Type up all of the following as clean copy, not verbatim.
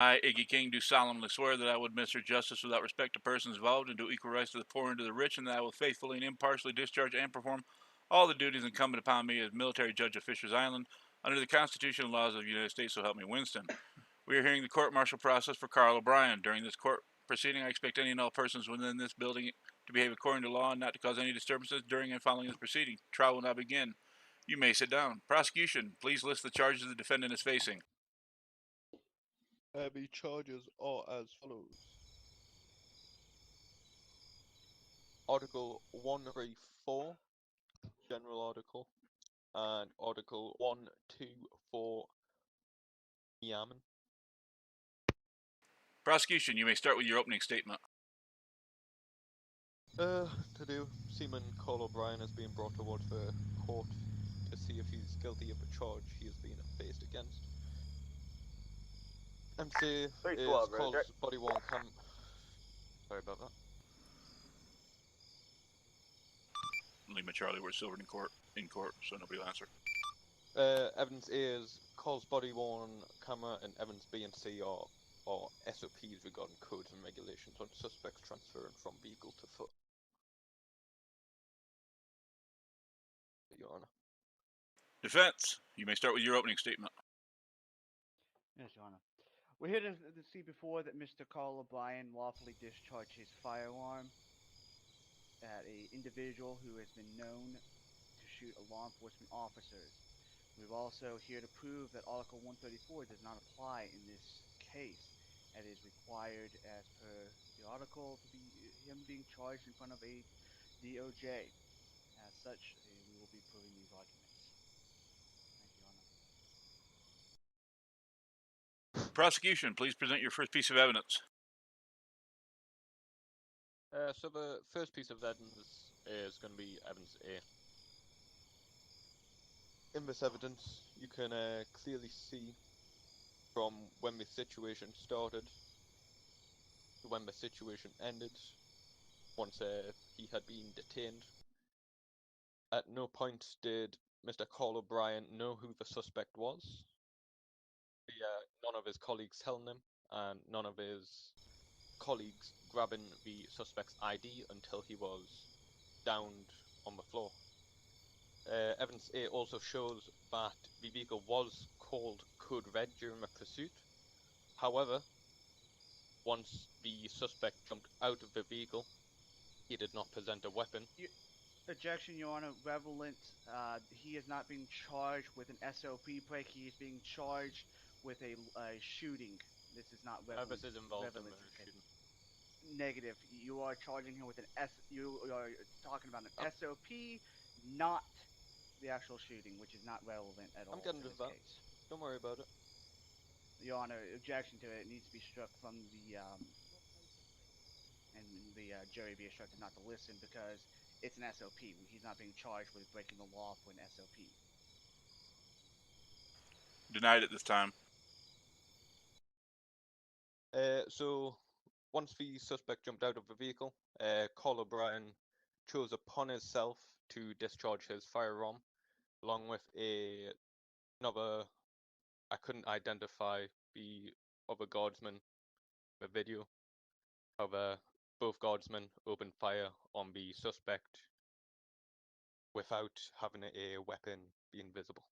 I, Iggy King, do solemnly swear that I will administer justice without respect to persons involved and do equal rights to the poor and to the rich, and that I will faithfully and impartially discharge and perform all the duties incumbent upon me as military judge of Fisher's Island under the Constitution and laws of the United States, so help me Winston. We are hearing the court-martial process for Carl O'Brien. During this court proceeding, I expect any and all persons within this building to behave according to law and not to cause any disturbances during and following this proceeding. Trial will now begin. You may sit down. Prosecution, please list the charges the defendant is facing. The charges are as follows. Article 134, General Article, and Article 124, Yaman. Prosecution, you may start with your opening statement. Today, Seaman Carl O'Brien is being brought towards the court to see if he's guilty of a charge he is being faced against. MC is Carl's body-worn Sorry about that. Lima Charlie, we're Silver in court, so nobody will answer. Evidence A is Carl's body-worn camera, and evidence B and C are SOPs regarding codes and regulations on suspects transferring from vehicle to foot. Your Honor. Defense, you may start with your opening statement. Yes, Your Honor. We're here to see before that Mr. Carl O'Brien lawfully discharged his firearm at an individual who has been known to shoot a law enforcement officers. We're also here to prove that Article 134 does not apply in this case, and is required as per the article to be him being charged in front of a DOJ. As such, we will be proving these arguments. Thank you, Your Honor. Prosecution, please present your first piece of evidence. So the first piece of evidence is going to be evidence A. In this evidence, you can clearly see from when the situation started to when the situation ended, once he had been detained. At no point did Mr. Carl O'Brien know who the suspect was. None of his colleagues telling him, and none of his colleagues grabbing the suspect's ID until he was downed on the floor. Evidence A also shows that the vehicle was called Code Red during the pursuit. However, once the suspect jumped out of the vehicle, he did not present a weapon. Objection, Your Honor. Relevant. He is not being charged with an SOP break. He is being charged with a shooting. This is not relevant. This is involved in the shooting. Negative. You are charging him with an You are talking about an SOP, not the actual shooting, which is not relevant at all. I'm getting to that. Don't worry about it. Your Honor, objection to it. It needs to be struck from the and the jury be instructed not to listen because it's an SOP. He's not being charged with breaking the law for an SOP. Denied at this time. So, once the suspect jumped out of the vehicle, Carl O'Brien chose upon himself to discharge his firearm, along with another. I couldn't identify the other guardsman in the video. However, both guardsmen opened fire on the suspect without having a weapon being visible.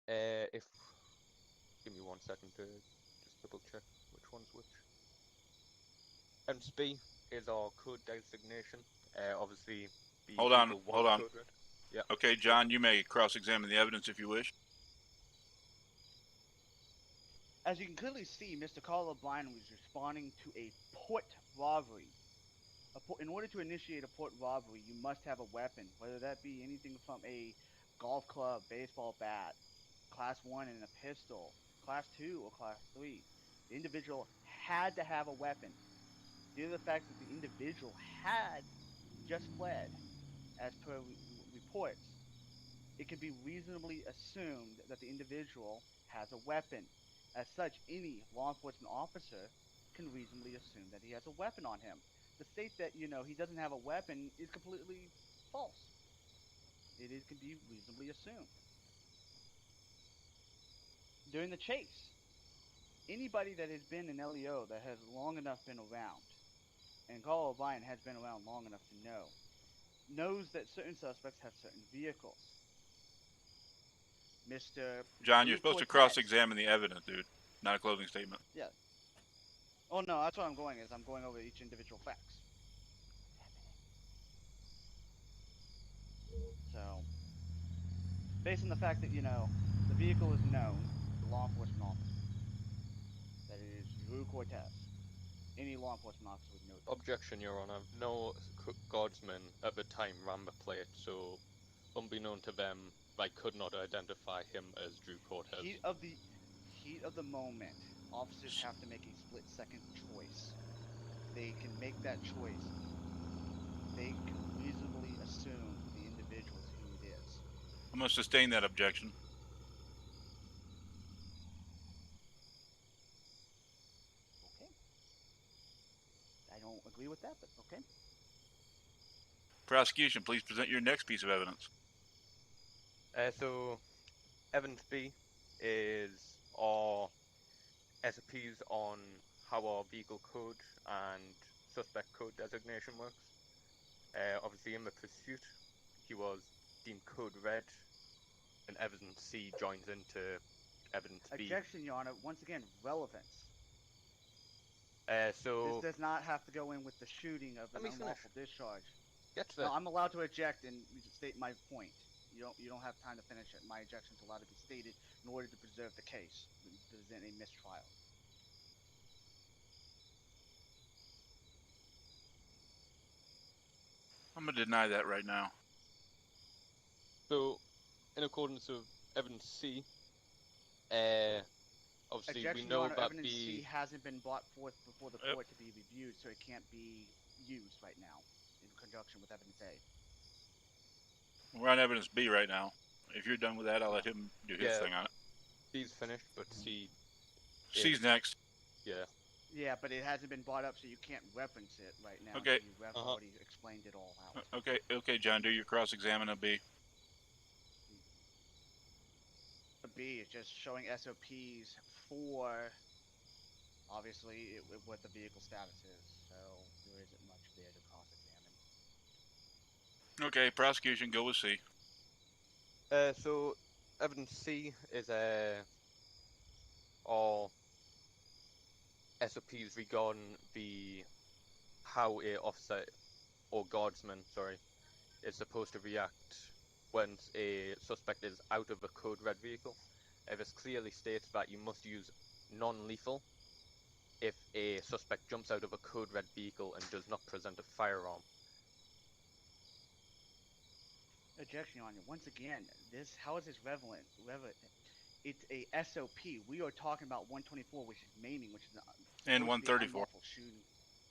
Give me 1 second to just double check which one's which. B is our code designation. Obviously, the Hold on. Yeah. Okay, John, you may cross-examine the evidence if you wish. As you can clearly see, Mr. Carl O'Brien was responding to a port robbery. In order to initiate a port robbery, you must have a weapon, whether that be anything from a golf club, baseball bat, Class 1 and a pistol, Class 2 or Class 3. The individual had to have a weapon. Due to the fact that the individual had just fled, as per reports, it can be reasonably assumed that the individual has a weapon. As such, any law enforcement officer can reasonably assume that he has a weapon on him. The state that, he doesn't have a weapon is completely false. It can be reasonably assumed. during the chase. Anybody that has been in LEO that has long enough been around, and Carl O'Brien has been around long enough to know, knows that certain suspects have certain vehicles. Mr. John, you're Drew supposed to Cortez. cross-examine the evidence, dude, not a closing statement. Yeah. Oh no, that's what I'm going is I'm going over each individual facts. So, based on the fact that the vehicle is known to law enforcement officers, that it is Drew Cortez. Any law enforcement officer would know that. Objection, Your Honor. No guardsman at the time ran the plate, so unbeknown to them, I could not identify him as Drew Cortez. Heat of the moment, officers have to make a split-second choice. They can make that choice. They can reasonably assume the individual is who it is. I'm going to sustain that objection. Okay. I don't agree with that, but okay. Prosecution, please present your next piece of evidence. So, evidence B is our SOPs on how our vehicle code and suspect code designation works. Obviously, in the pursuit, he was deemed code red, and evidence C joins into evidence B. Objection, Your Honor. Once again, relevance. So This does not have to go in with the shooting of an unlawful discharge. get to No, that. I'm allowed to eject and state my point. You don't have time to finish it. My ejection's allowed to be stated in order to preserve the case, present a mistrial. I'm going to deny that right now. So, in accordance with evidence C, obviously Objection, we know Your Honor, that evidence C the hasn't been brought forth before the court to be reviewed, so it can't be used right now in conjunction with evidence A. We're on evidence B right now. If you're done with that, I'll let him do his thing on it. B's finished, but C. C's next. Yeah. Yeah, but it hasn't been brought up, so you can't reference it right now. Okay. You've already explained it all out. Okay, John, do your cross-examine of B. B is just showing SOPs for, obviously, what the vehicle status is, so there isn't much there to cross-examine. Okay, prosecution, go with C. So evidence C is all SOPs regarding how a officer or guardsman, is supposed to react when a suspect is out of a code red vehicle. This clearly states that you must use non-lethal if a suspect jumps out of a code red vehicle and does not present a firearm. Objection, Your Honor. Once again, how is this relevant? It's a SOP. We are talking about 124, which is maiming, which is And 134. unlawful shooting,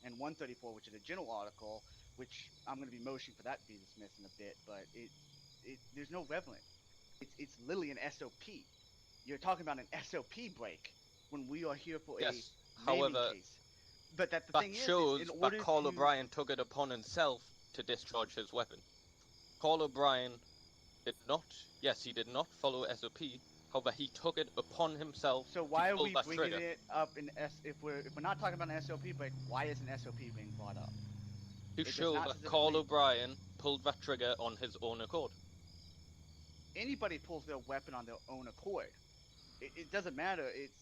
and 134, which is a general article, which I'm going to be motioning for that to be dismissed in a bit. But there's no relevant. It's literally an SOP. You're talking about an SOP break when we are here for a maiming case. But that thing shows is, in order that Carl to... O'Brien took it upon himself to discharge his weapon. Carl O'Brien did not. Yes, he did not follow SOP. However, he took it upon himself. So why to are pull we that bringing trigger. it up in if we're not talking about an SOP break? Why is an SOP being brought up? To show that Carl O'Brien pulled that trigger on his own accord. Anybody pulls their weapon on their own accord. It doesn't matter. It's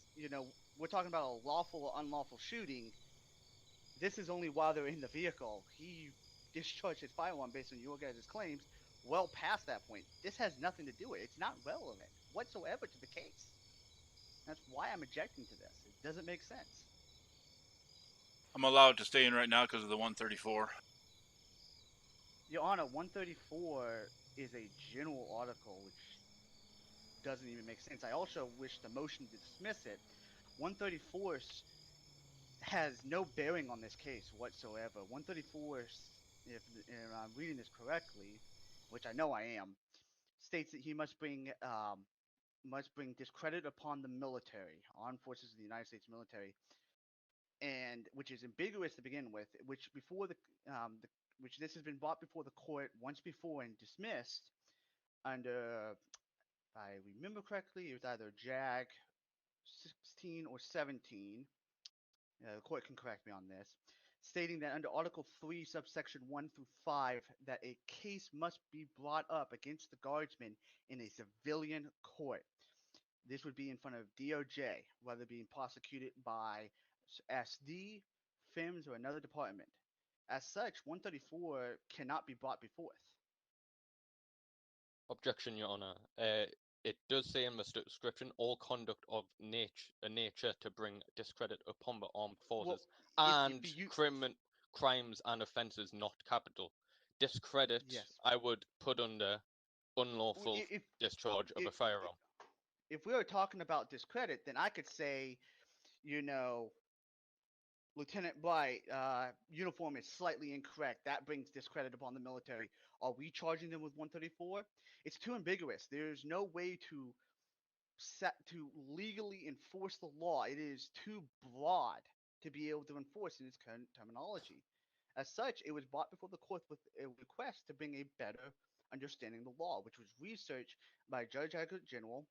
we're talking about a lawful or unlawful shooting. This is only while they're in the vehicle. He discharged his firearm based on your guys' claims well past that point. This has nothing to do with it. It's not relevant whatsoever to the case. That's why I'm objecting to this. It doesn't make sense. I'm allowed to stay in right now because of the 134. Your Honor, 134 is a general article which doesn't even make sense. I also wish the motion to dismiss it. 134 has no bearing on this case whatsoever. 134, if I'm reading this correctly, which I know I am, states that he must bring discredit upon the military, armed forces of the United States military, and which is ambiguous to begin with. Which which this has been brought before the court once before and dismissed under, if I remember correctly, it was either JAG 16 or 17, the court can correct me on this, stating that under Article 3, subsection 1 through 5, that a case must be brought up against the guardsman in a civilian court. This would be in front of DOJ, whether being prosecuted by SD, FIMS, or another department. As such, 134 cannot be brought before us. Objection, Your Honour. It does say in the description all conduct of nature to bring discredit upon the armed forces and crimes and offences not capital. Discredit, yes. I would put under unlawful discharge of a firearm. If we were talking about discredit, then I could say, Lieutenant Bright, uniform is slightly incorrect. That brings discredit upon the military. Are we charging them with 134? It's too ambiguous. There's no way to legally enforce the law. It is too broad to be able to enforce in its current terminology. As such, it was brought before the court with a request to bring a better understanding of the law, which was researched by Judge Advocate General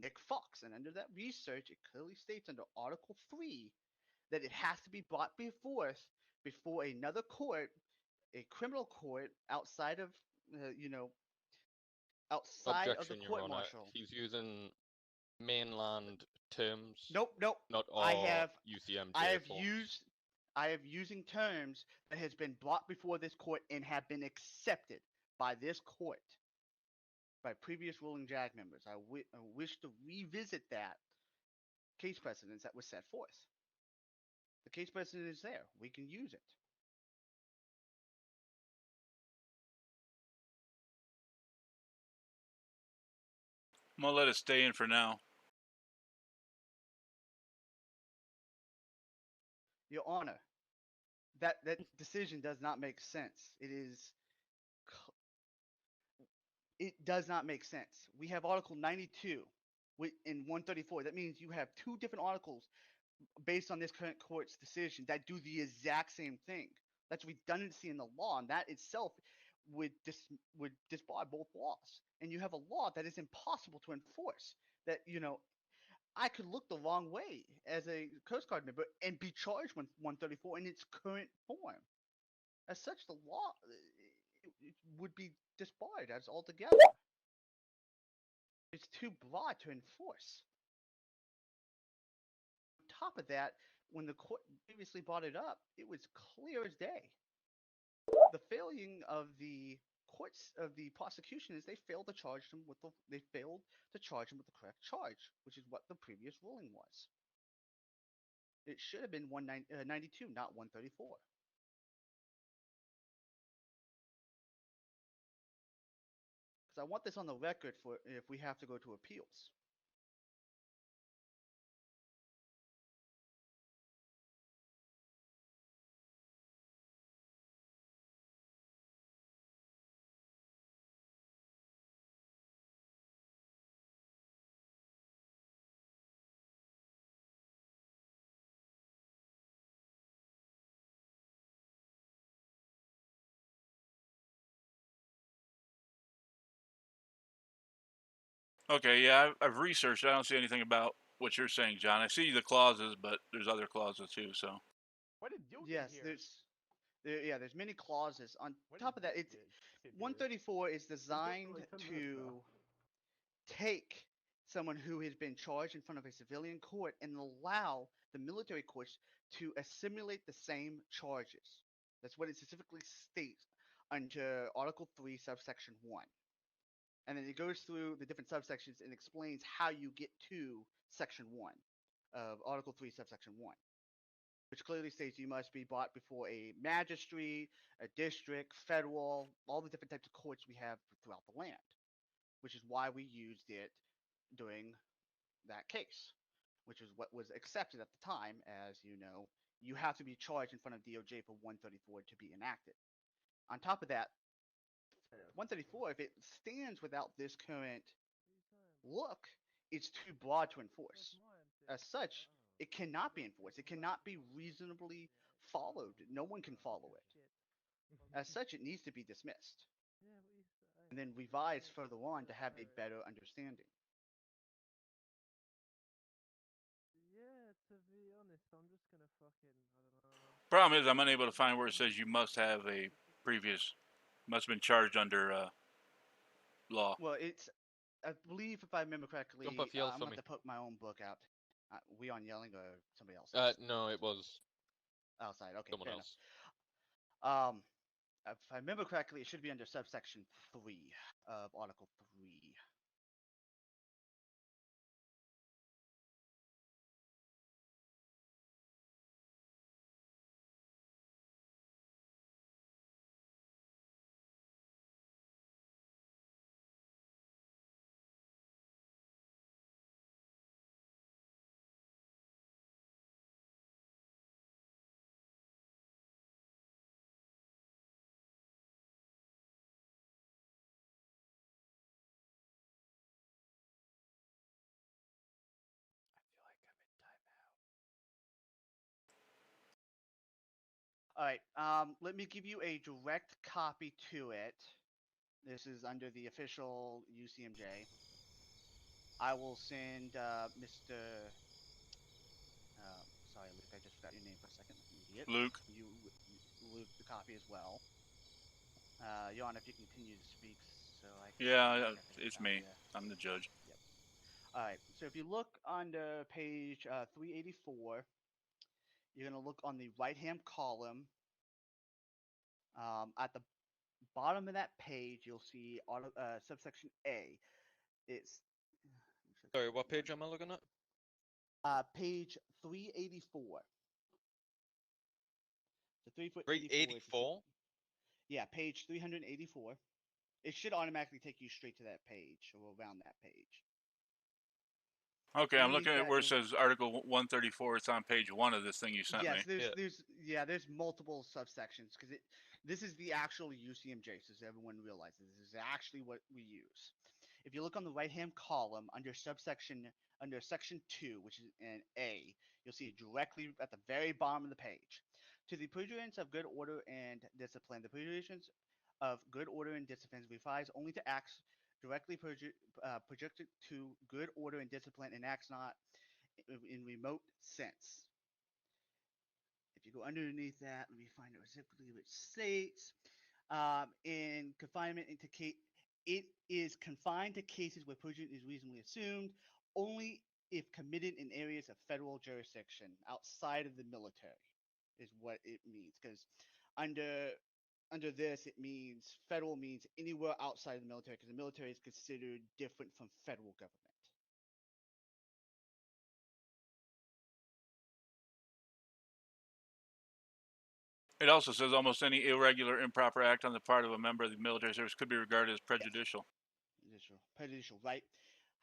Nick Fox. And under that research, it clearly states under Article 3 that it has to be brought before another court, a criminal court outside of, outside of the Objection, Your court Honour. martial. He's using mainland terms. Nope. Not all I have forms. using terms that has been brought before this court and have been accepted by this court by previous ruling JAG members. I wish to revisit that case precedence that was set forth. The case precedent is there. We can use it. I'm gonna let it stay in for now. Your Honor, that decision does not make sense. It does not make sense. We have Article 92 in 134. That means you have two different articles based on this current court's decision that do the exact same thing. That's redundancy in the law, and that itself would disbar both laws. And you have a law that is impossible to enforce. That I could look the wrong way as a Coast Guard member and be charged with 134 in its current form. As such, the law it would be disbarred as altogether. It's too broad to enforce. On top of that, when the court previously brought it up, it was clear as day. The failing of the courts of the prosecution is they failed to charge him with the correct charge, which is what the previous ruling was. It should have been 192, not 134. Because I want this on the record for if we have to go to appeals. Okay, yeah, I've researched. I don't see anything about what you're saying, John. I see the clauses, but there's other clauses too. So. What did Duke Yes, here? there's many clauses. On top of that, it's 134 is designed to take someone who has been charged in front of a civilian court and allow the military courts to assimilate the same charges. That's what it specifically states under Article 3, subsection 1. And then it goes through the different subsections and explains how you get to section 1 of Article 3, subsection 1. Which clearly states you must be brought before a magistrate, a district, federal, all the different types of courts we have throughout the land, which is why we used it during that case, which is what was accepted at the time. As you have to be charged in front of DOJ for 134 to be enacted. On top of that, 134, if it stands without this current look, it's too broad to enforce. As such, it cannot be enforced. It cannot be reasonably followed. No one can follow it. As such, it needs to be dismissed and then revised further on to have a better understanding. To be honest, I'm just gonna fucking, I don't know. Problem is, I'm unable to find where it says you must have a previous, must have been charged under law. Well, it's, I believe if I remember correctly, Jump off, yell I'm for going me. to put my own book out. We on yelling or somebody else? No, it was Outside. Okay, someone fair else. enough. If I remember correctly, it should be under subsection 3 of Article 3. I feel like I'm in timeout. All right. Let me give you a direct copy to it. This is under the official UCMJ. I will send Mr. Sorry, Luke. I just forgot your name for a second, like an idiot. Luke. Luke, the copy as well. Your Honor, if you continue to speak, so I can. Yeah, it's me. I'm the judge. Yep. All right. So if you look under page 384, you're gonna look on the right-hand column. At the bottom of that page, you'll see subsection A. It's Sorry, what page am I looking at? page 384. So 384? Yeah, page 384. It should automatically take you straight to that page or around that page. Okay, I'm Underneath looking at that, where it you'll- says Article 134. It's on page 1 of this thing you sent Yes, me. there's multiple subsections because this is the actual UCMJ, so everyone realizes this is actually what we use. If you look on the right hand column under section 2, which is an A, you'll see it directly at the very bottom of the page. To the pursuance of good order and discipline, the pursuance of good order and discipline refers only to acts directly projected to good order and discipline and acts not in remote sense. If you go underneath that, let me find out specifically which states. In confinement into case, it is confined to cases where perjury is reasonably assumed only if committed in areas of federal jurisdiction outside of the military, is what it means. Because under this, it means federal means anywhere outside of the military, because the military is considered different from federal government. It also says almost any irregular, improper act on the part of a member of the military service could be regarded as prejudicial. Prejudicial, right?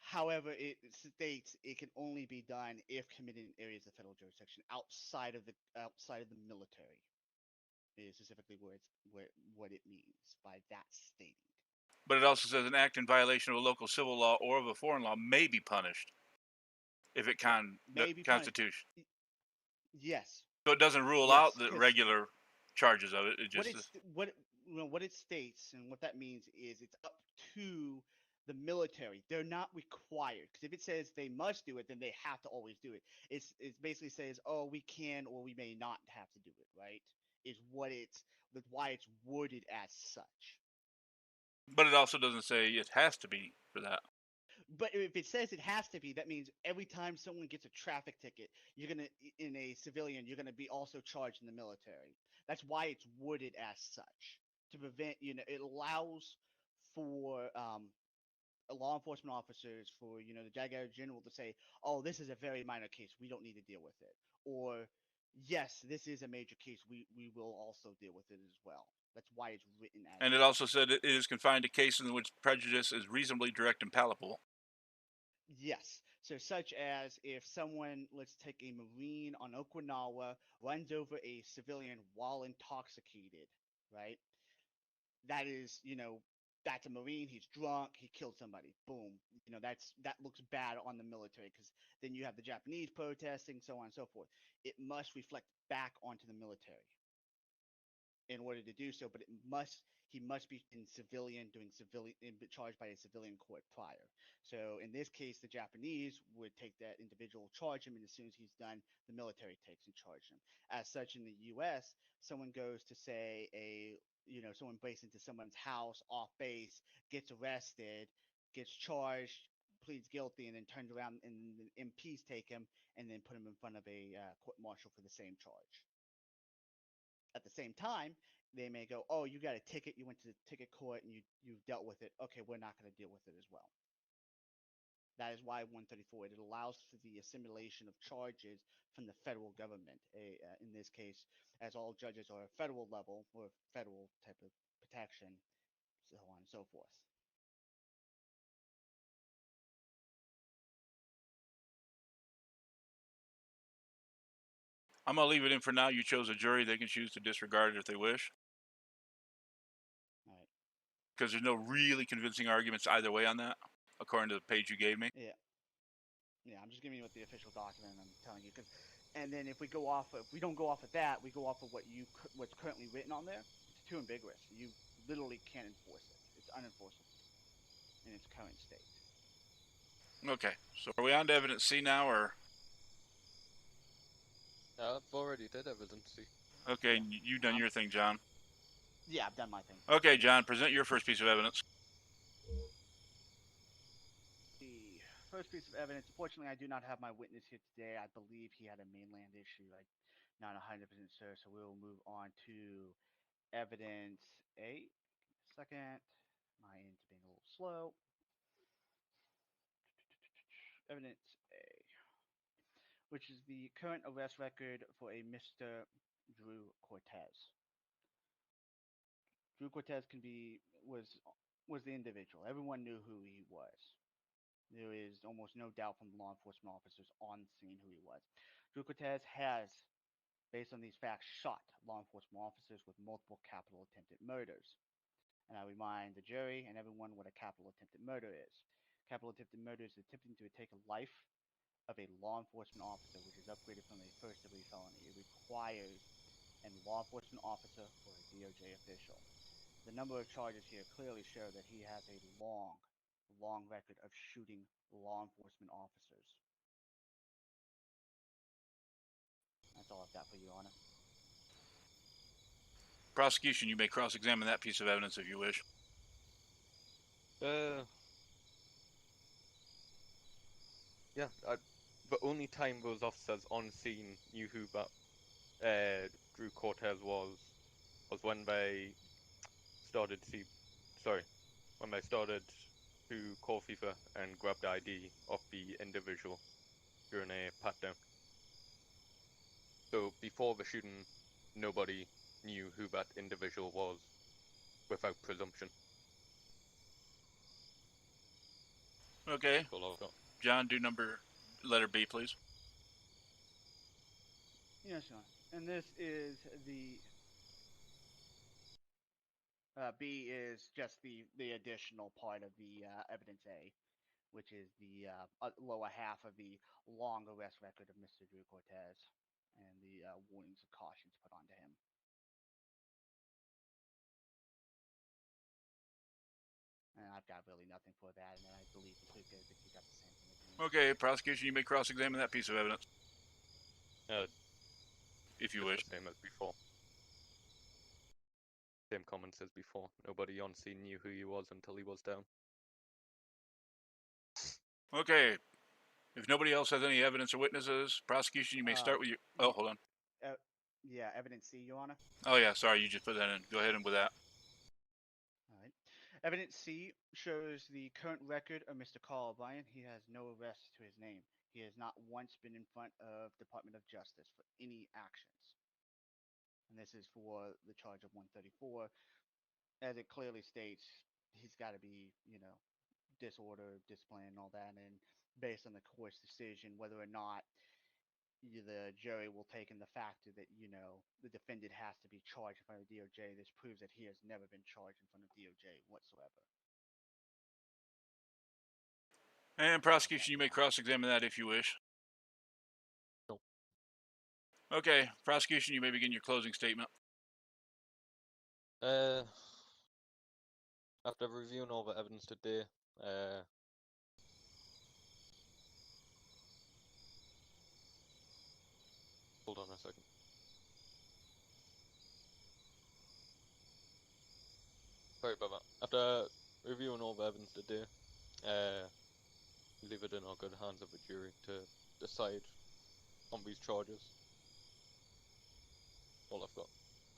However, it states it can only be done if committed in areas of federal jurisdiction outside of the military. Is specifically what it means by that stating. But it also says an act in violation of a local civil law or of a foreign law may be punished if it May be Constitution. punished. Yes. So it doesn't rule Yes, out the regular charges of it. It just what it states and what that means is it's up to the military. They're not required, because if it says they must do it, then they have to always do it. It basically says, oh, we can or we may not have to do it. Right? Is what that's why it's worded as such. But it also doesn't say it has to be for that. But if it says it has to be, that means every time someone gets a traffic ticket, in a civilian, you're gonna be also charged in the military. That's why it's worded as such, to prevent. It allows for law enforcement officers, for the Jaguar General to say, "Oh, this is a very minor case. We don't need to deal with it," or "Yes, this is a major case. We will also deal with it as well." That's why it's written as. And it also said it is confined to cases in which prejudice is reasonably direct and palpable. Yes. So such as if someone, let's take a Marine on Okinawa, runs over a civilian while intoxicated, right? That is, that's a Marine. He's drunk. He killed somebody. Boom. That looks bad on the military, because then you have the Japanese protesting, so on and so forth. It must reflect back onto the military in order to do so, but he must be in civilian charged by a civilian court prior. So in this case, the Japanese would take that individual, charge him, and as soon as he's done, the military takes and charge him. As such, in the U.S., someone goes to say someone breaks into someone's house off base, gets arrested, gets charged, pleads guilty, and then turns around and the MPs take him and then put him in front of a court martial for the same charge. At the same time, they may go, "Oh, you got a ticket. You went to the ticket court and you dealt with it. Okay, we're not going to deal with it as well." That is why 134, it allows for the assimilation of charges from the federal government. In this case, as all judges are federal level or federal type of protection, so on and so forth. I'm gonna leave it in for now. You chose a jury; they can choose to disregard it if they wish. All right. Because there's no really convincing arguments either way on that, according to the page you gave me. Yeah. Yeah, I'm just giving you what the official document I'm telling you, and then if we don't go off of that, we go off of what's currently written on there. It's too ambiguous. You literally can't enforce it. It's unenforceable in its current state. Okay, so are we on to evidence C now, or? I've already did evidence C. Okay, Yeah. you've done your thing, John. Yeah, I've done my thing. Okay, John, present your first piece of evidence. The first piece of evidence. Unfortunately, I do not have my witness here today. I believe he had a mainland issue. I'm not 100% sure, so we will move on to evidence A. Second, my end's being a little slow. Evidence A, which is the current arrest record for a Mr. Drew Cortez. Drew Cortez was the individual. Everyone knew who he was. There is almost no doubt from law enforcement officers on scene who he was. Drew Cortez has, based on these facts, shot law enforcement officers with multiple capital attempted murders. And I remind the jury and everyone what a capital attempted murder is. Capital attempted murder is attempting to take a life of a law enforcement officer, which is upgraded from a first degree felony. It requires a law enforcement officer or a DOJ official. The number of charges here clearly show that he has a long record of shooting law enforcement officers. That's all I've got for you, Your Honor. Prosecution, you may cross-examine that piece of evidence if you wish. Yeah, the only time those officers on scene knew who that Drew Cortez was when they started to call FIFA and grab the ID of the individual during a pat-down. So before the shooting, nobody knew who that individual was without presumption. Okay. That's all I've got. John, do letter B, please. Yes, Your Honor. And this is the B is just the additional part of the evidence A, which is the lower half of the long arrest record of Mr. Drew Cortez and the warnings and cautions put onto him. And I've got really nothing for that, and I believe you got the same thing as me. Okay, prosecution, you may cross-examine that piece of evidence. If you wish. The same as before. Same comments as before. Nobody on scene knew who he was until he was down. Okay. If nobody else has any evidence or witnesses, prosecution, you may start with your... Oh, hold on. Yeah, evidence C, Your Honor. Oh, yeah, sorry, you just put that in. Go ahead and with that. All right. Evidence C shows the current record of Mr. Carl O'Brien. He has no arrests to his name. He has not once been in front of Department of Justice for any actions. And this is for the charge of 134. As it clearly states, he's got to be, disorder, discipline, and all that. And based on the court's decision, whether or not the jury will take in the factor that, the defendant has to be charged in front of DOJ, this proves that he has never been charged in front of DOJ whatsoever. And prosecution, you may cross-examine that if you wish. Nope. Okay, prosecution, you may begin your closing statement. After reviewing all the evidence today, hold on a second. Sorry about that. After reviewing all the evidence today, leave it in our good hands of a jury to decide on these charges. All I've got.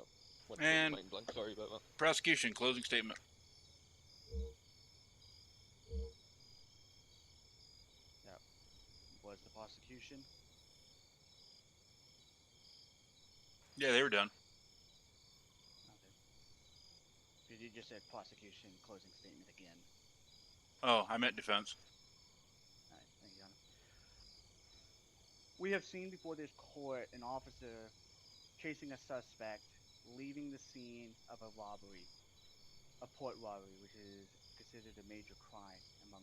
Oh, went totally And mind blank. Sorry about that. prosecution, closing statement. That was the prosecution. Yeah, they were done. Okay. You just said prosecution, closing statement again. Oh, I meant defense. All right, thank you, Your Honor. We have seen before this court an officer chasing a suspect, leaving the scene of a robbery, a port robbery, which is considered a major crime among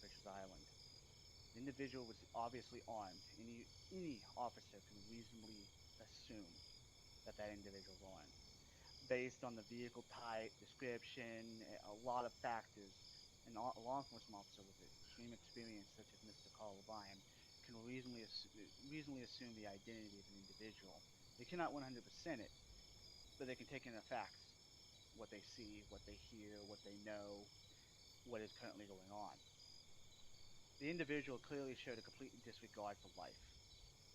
Fisher's Island. The individual was obviously armed. Any officer can reasonably assume that that individual is armed, based on the vehicle type, description, a lot of factors. And a law enforcement officer with extreme experience, such as Mr. Carl O'Brien, can reasonably assume the identity of an individual. They cannot 100% it, but they can take in the facts, what they see, what they hear, what they know, what is currently going on. The individual clearly showed a complete disregard for life,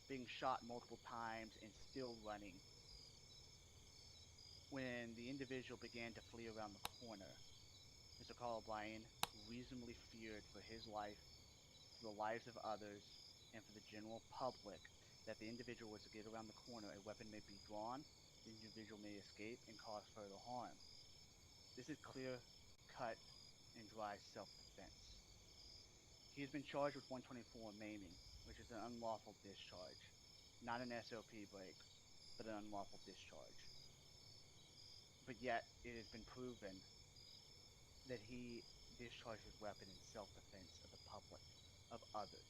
being shot multiple times and still running. When the individual began to flee around the corner, Mr. Carl O'Brien reasonably feared for his life, for the lives of others, and for the general public that the individual was to get around the corner, a weapon may be drawn, the individual may escape and cause further harm. This is clear cut and dry self-defense. He has been charged with 124 maiming, which is an unlawful discharge. Not an SOP break, but an unlawful discharge. But yet, it has been proven that he discharged his weapon in self-defense of the public, of others.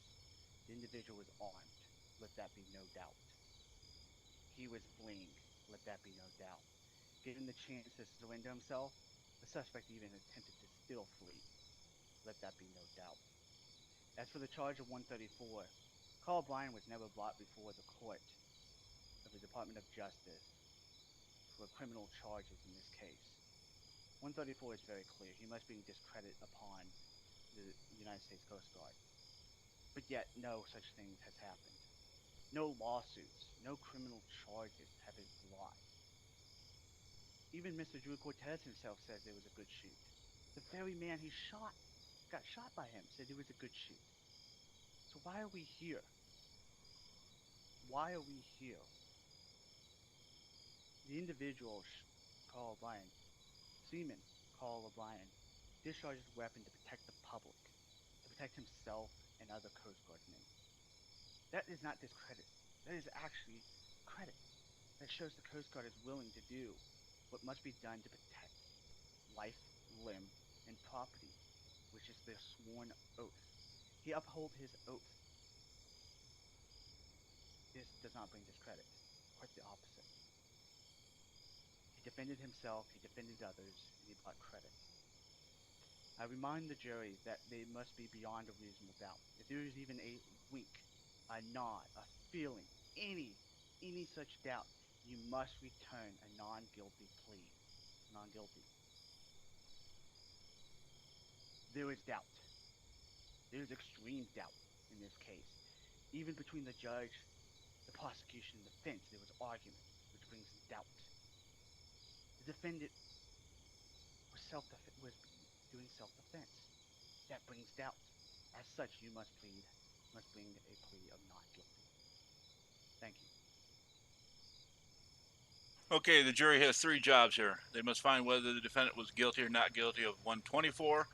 The individual was armed, let that be no doubt. He was fleeing, let that be no doubt. Given the chance to surrender himself, the suspect even attempted to still flee, let that be no doubt. As for the charge of 134, Carl Bryan was never brought before the court of the Department of Justice for criminal charges in this case. 134 is very clear. He must bring discredit upon the United States Coast Guard. But yet, no such thing has happened. No lawsuits, no criminal charges have been brought. Even Mr. Drew Cortez himself says it was a good shoot. The very man he shot, got shot by him, said it was a good shoot. So why are we here? Why are we here? The individual, Carl O'Brien, Seaman Carl O'Brien, discharged his weapon to protect the public, to protect himself and other Coast Guardsmen. That is not discredit. That is actually credit. That shows the Coast Guard is willing to do what must be done to protect life, limb, and property, which is their sworn oath. He upheld his oath. This does not bring discredit. Quite the opposite. He defended himself, he defended others, and he brought credit. I remind the jury that they must be beyond a reasonable doubt. If there is even a wink, a nod, a feeling, any such doubt, you must return a non-guilty plea. Non-guilty. There is doubt. There is extreme doubt in this case. Even between the judge, the prosecution, and the defense, there was argument, which brings doubt. The defendant was doing self-defense. That brings doubt. As such, you must bring a plea of not guilty. Thank you. Okay, the jury has three jobs here. They must find whether the defendant was guilty or not guilty of 124,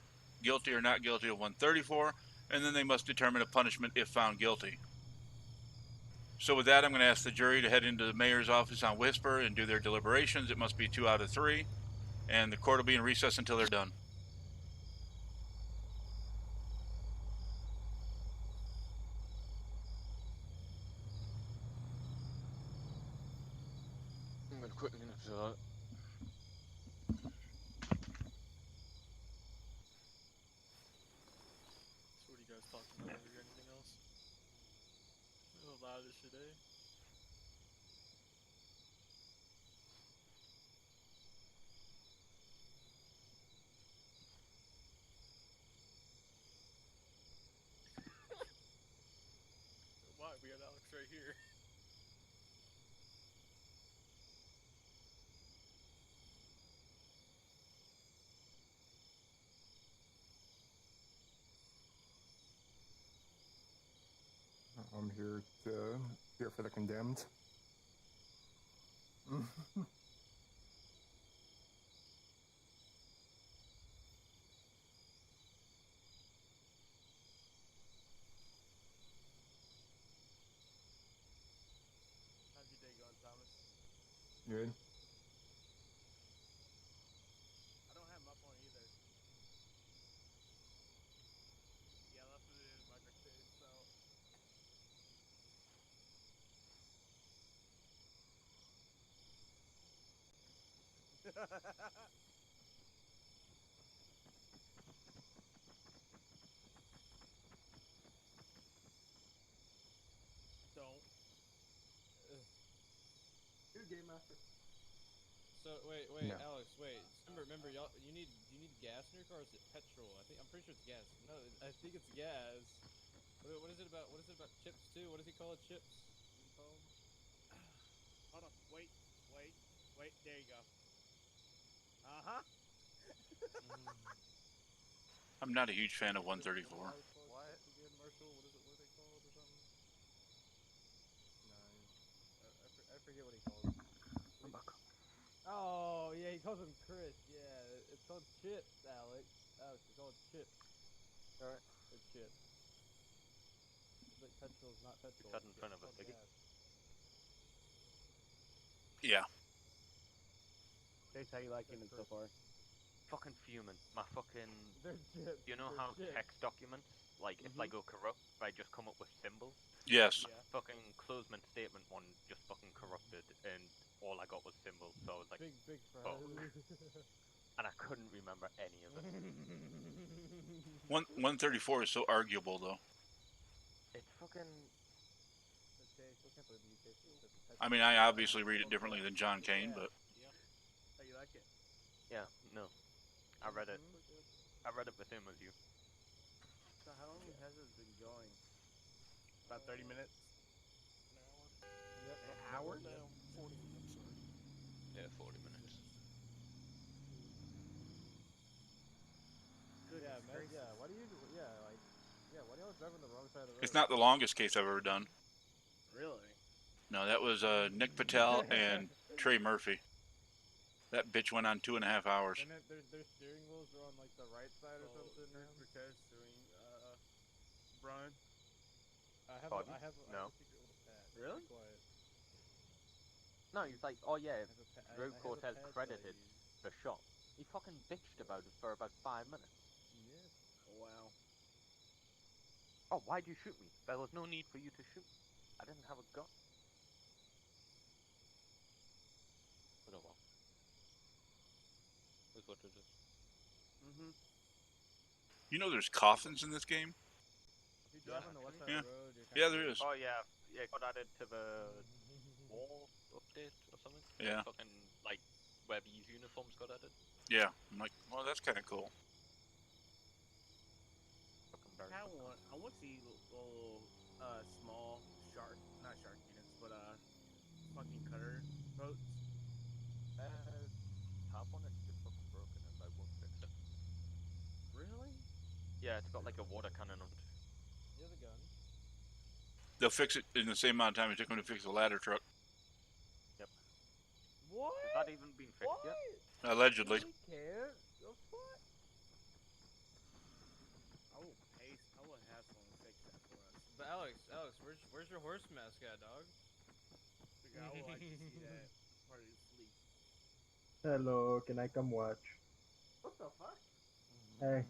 guilty or not guilty of 134, and then they must determine a punishment if found guilty. So with that, I'm going to ask the jury to head into the mayor's office on Whisper and do their deliberations. It must be 2 out of 3, and the court will be in recess until they're done. I'm gonna quickly look at that. or anything else. A lot of this shit, eh? Why? We got Alex right here. I'm here for the condemned. How's your day going, Thomas? Good. I don't have my phone either. Yeah, that's what it is, microstate, so. Don't. New game master. So wait, No. Alex, wait. Remember, y'all. Do you need gas in your car? Or is it petrol? I'm pretty sure it's gas. No, I think it's gas. What is it about? What is it about chips too? What does he call it? Chips? What does he call them? Hold on. Wait. There you go. Uh-huh. I'm not a huge fan of 134. What? Again, Marshall. What is it? What are they called or something? No, I forget what he calls them. Oh yeah, he calls them Chris. Yeah, it's called chips, Alex. Alex, it's called chips. Alright. It's chips. But petrol's not petrol. that in It's front of a called city? gas. Yeah. Chase, how you liking it so far? Fucking fuming. My fucking... They're chips. You know They're how chips. text documents, like, if I go corrupt, I just come up with symbols? Yes. Yeah. Fucking closement statement one just fucking corrupted, and all I got was symbols, so I was like, Big fuck. fries. And I couldn't remember any of it. 134 is so arguable though. It's fucking... Okay, so I can't believe you said I mean, I obviously read it differently than John Kane, but How you like it? Yeah, no. I read it. Mm-hmm. I read it the same as you. So how long has this been going? About 30 minutes. Yep. An hour? No, 40 minutes, sorry. Yeah, 40 minutes. Goodness Yeah, man. gracious. Yeah. Why do you? Yeah, like. Yeah. Why do you always drive on the wrong side of the road? it's not the longest case I've ever done. Really? No, that was Nick Patel and Trey Murphy. That bitch went on 2.5 hours. And then their steering wheels are on like the right side or something. Because doing, Brian. I have Pardon? I have No. a secret little pad. Really? Be quiet. No, he's like, oh yeah, I have a I Road have a Cortez pad that I credited use. the shot. He fucking bitched about it for about 5 minutes. Yeah. Wow. Oh, why'd you shoot me? There was no need for you to shoot. I didn't have a gun. But oh well. Is what it is. Mm-hmm. You know there's coffins in this game? If you drive Yeah, on the left side yeah. of the road, you're Yeah, there is. Oh yeah, yeah, got added to the wall update or something. Yeah. Fucking like where these uniforms got added. Yeah. I'm like, well, that's kind of cool. Fucking very I good want the little small shark, not shark units, but fucking cutter boats. Have one, it's just fucking broken and I won't fix it. Really? Yeah, it's got like a water cannon on it. you have a gun. They'll fix it in the same amount of time it took them to fix the ladder truck. Yep. What? Has that even been fixed yet? Allegedly. We can't. The fuck? I will pay. I will have someone fix that for us. But Alex, where's your horse mascot, dog? Because I would like to see that part of his fleet. Hello, can I come watch? What the fuck? Hey,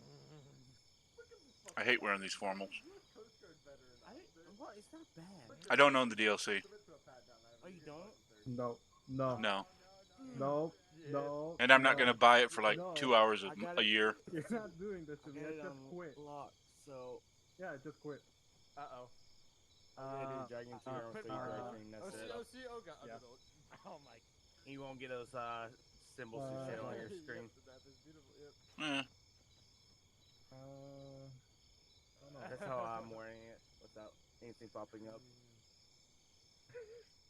Look at this fucking. I hate wearing these formals. U.S. Coast Guard veteran. What? It's not bad. I don't own the DLC. Oh, you don't? no. No. No. And I'm not going to no. buy it for like No. 2 hours I got a it. year. You're not doing this to I me. got I it just on quit. lock, so Yeah, I just quit. Uh-oh. Yeah, dude, dragging to your own state drag train, Oh, that's see, it. oh, see, oh, God. Yeah. Oh, my. You won't get those symbols and shit on your screen. Yep, the map is beautiful, yep. Eh. I don't know. That's how I'm wearing it without anything popping up. Is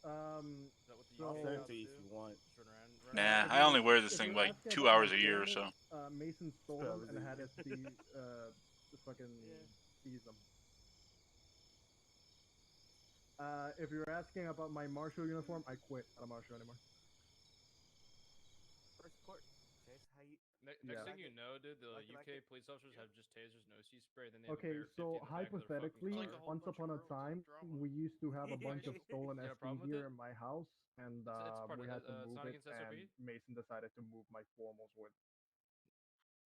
that what the So- I'll UK send it cops to you do? if you want. Just run around, Nah, if I you- only wear this if thing you're like asking 2 about hours my a year or so. coordinates, Mason stole them and had us fucking Yeah. seize them. If you're asking about my marshal uniform, I quit. Not a marshal anymore. First court. Chase, how you? Next Yeah. thing you know, dude, the Like it, like UK it. police officers have just tasers, no sea spray, then they have a Okay, bear 50 so in the back of their hypothetically, fucking car. once upon a time, we used to have a bunch of stolen You got a SD problem with here it? in my house, and It's part we of had it. to It's move not it, against SOP? and Mason decided to move my formals with.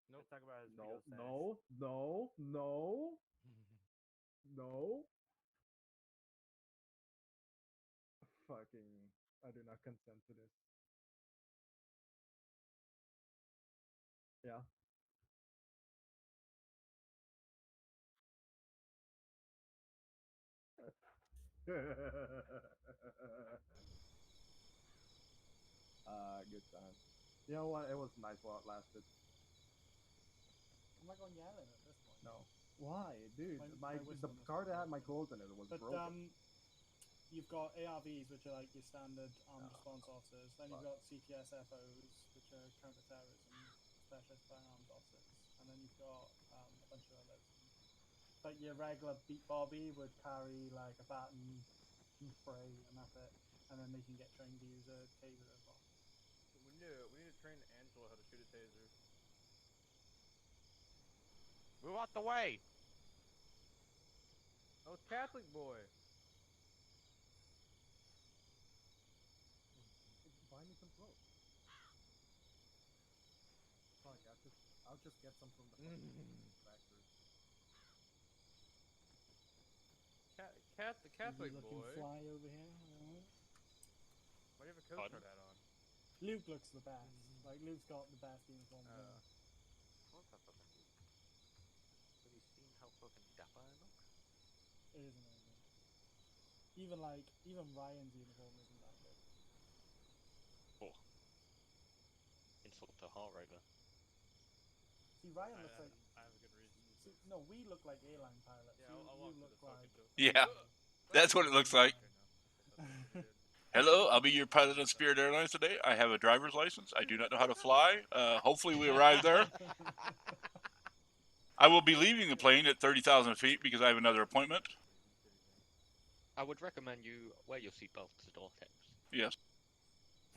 Nope. Let's talk about his No, pedo stash. no. Fucking, I do not consent to this. Yeah. Good time. You know what? It was nice while it lasted. I'm not going yelling at this point. No. Why, dude? My The whistle was car that had broken. my clothes in it was But broken. you've got ARVs, which are like your standard armed Oh, response officers. Then you've got CTSFOs, which are counter-terrorism specialist firearms officers, and then you've got a bunch of others. But your regular beat Bobby would carry like a baton, some spray, and that's it. And then they can get trained to use a taser as well. We need to train Angela how to shoot a taser. Move out the way. Oh, it's Catholic boy. Buy me some clothes. Fuck, I'll just get some from the fucking factory. The Catholic Maybe looking boy. fly over here. Alright. Why do you have a Coast Guard hat on? Luke looks the best. Like Luke's got the best uniform. What's that fucking dude? Have you seen how fucking dapper I look? It is amazing. Even Ryan's uniform isn't that good. Oh. Insult to heart right there. See, Ryan looks like. I have a good reason. See, no, we look like airline pilots. Yeah, you, I'll you walk look through the like. fucking door. Yeah, that's what it looks like. Hello, I'll be your pilot on Spirit Airlines today. I have a driver's license. I do not know how to fly. Hopefully we arrive there. I will be leaving the plane at 30,000 feet because I have another appointment. I would recommend you wear your seatbelts at all times. Yes.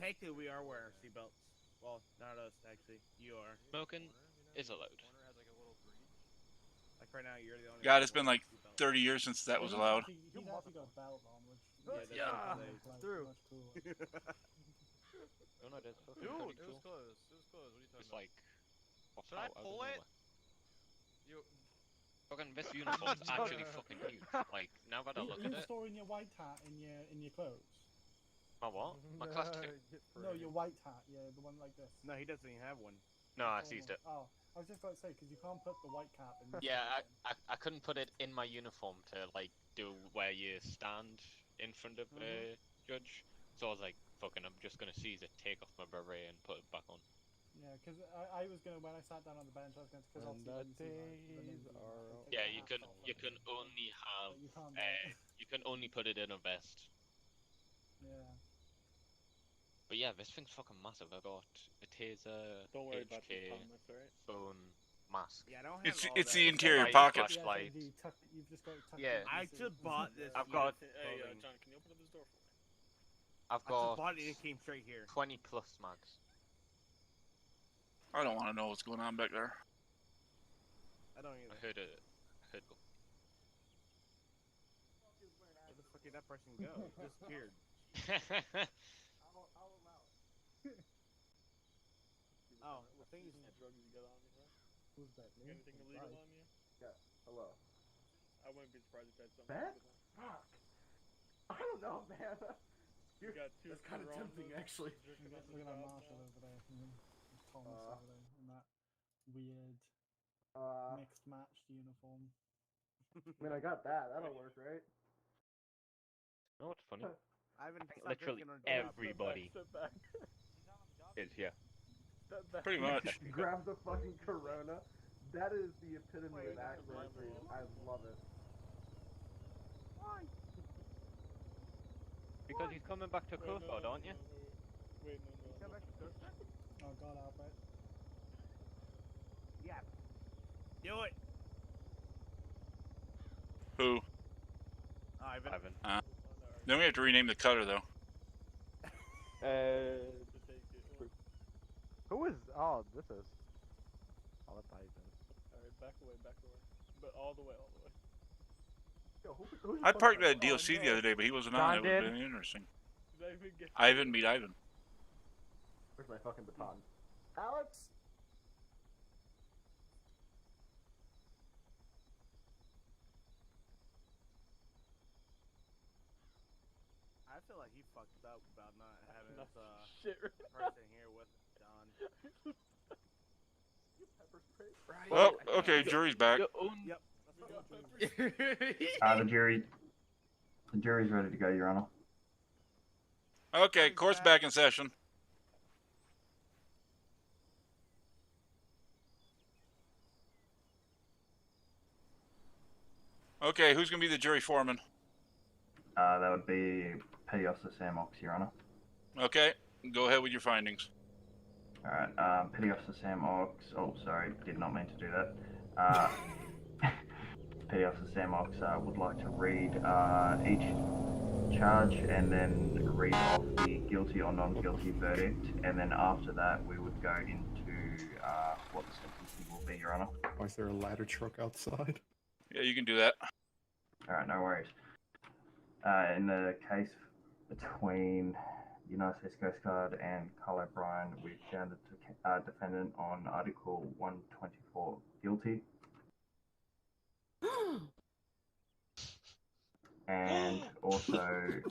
Technically, we are wearing seatbelts. Well, not us, actually. You are. Smoking is allowed. Corner has like a little breach. Like right now, you're the only God, one it's been wearing like a seatbelt. 30 years since that was allowed. He's actually got a belt on, which Yeah, makes that's life true. much cooler. Oh no, that's fucking Dude, pretty it was cool. close. It was close. What are you talking Just about? like, pops Should I out of pull it? nowhere. You. Fucking this uniform's actually fucking huge. Like, now that I look at You it, storing your white hat in your clothes? my what? My class 2. No, your white hat. Yeah, the one like this. No, he doesn't even have one. No, I Formal. seized it. Oh, I was just about to say because you can't put the white cap in. Yeah, I couldn't put it in my uniform to like do where you stand in front of a judge. So I was like, fucking, I'm just gonna seize it, take off my beret, and put it back on. Yeah, because I was gonna when I sat down on the bench, I was gonna because obviously when you see like the navy, Yeah, take you the can hats off you and can everything, only have but you can't do it. you can only put it in a vest. Yeah. But yeah, this thing's fucking massive. I got a taser, Don't worry about this, HK, Thomas, alright? phone, mask. Yeah, I don't have all It's that. the interior Light, pocket. flashlight. Yeah, you've just got to tuck Yeah. it I into- just bought this. I've got Hey, clothing. John, can you open up this door for me? I've I just got bought it and it came straight here. 20 plus mags. I don't want to know what's going on back there. I don't I either. heard it. Heard go. Where the fuck did that person go? It disappeared. I'll allow it. Oh, I think he's. Drugs you got on you, bro? Who's that? Me? Anything Oh, illegal right. on you? Hello. I wouldn't be surprised if you had something Beth? illegal. Fuck. I don't know, man. You got two. That's kind of tempting, actually. Look at that Marshall over there. There's Thomas over there in that weird mixed matched uniform. I mean, I got that. That'll work, right? You know what's funny? Ivan, I think stop literally drinking on the job. everybody Step back. is here. Step back. Pretty much. Grab the fucking Corona. That is the epitome Wait, of accuracy. I love it. Why? Because he's coming back to Coastal, aren't you? Wait, no. Come back to Coastal? Oh god, Albert. Yeah. Do it, Who? Ivan. Then we have to rename the cutter, though. Who is? Oh, this is. Oh, that's Ivan. Alright, back away. But all the way. Yo, who's I parked fucking- that DLC the other day, but he wasn't John on. It would have did. been interesting. Did I even get Ivan meet Ivan. Where's my fucking baton? Alex? I feel like he fucked up about not having his shit person here with Don. Pepper spray? Well, okay, jury's back. Yep. The jury's ready to go, Your Honor. Okay, court's back in session. Okay, who's gonna be the jury foreman? That would be Petty Officer Sam Ox, Your Honor. Okay, go ahead with your findings. Alright, Petty Officer Sam Ox. Oh, sorry, did not mean to do that. Petty Officer Sam Ox would like to read each charge and then read off the guilty or non-guilty verdict, and then after that we would go into what the sentencing will be, Your Honor. Why is there a ladder truck outside? Yeah, you can do that. Alright, no worries. In the case between United States Coast Guard and Carl O'Brien, we found the defendant on Article 124 guilty. And also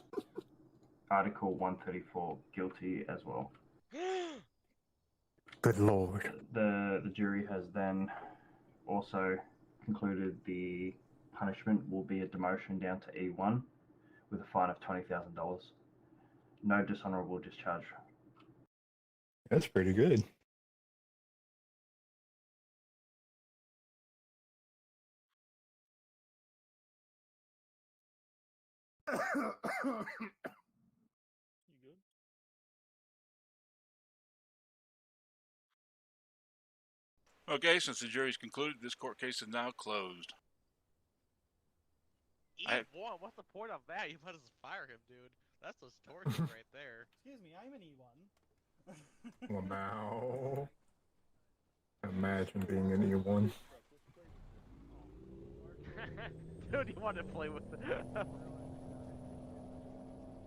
Article 134 guilty as well. Good lord. The jury has then also concluded the punishment will be a demotion down to E1 with a fine of $20,000. No dishonorable discharge. That's pretty good. You good? Okay, since the jury's concluded, this court case is now closed. I- E1? What's the point of that? You might as well fire him, dude. That's just torture right there. Excuse me, I'm an E1. Well, now. Imagine being an E1. Dude, you want to play with the...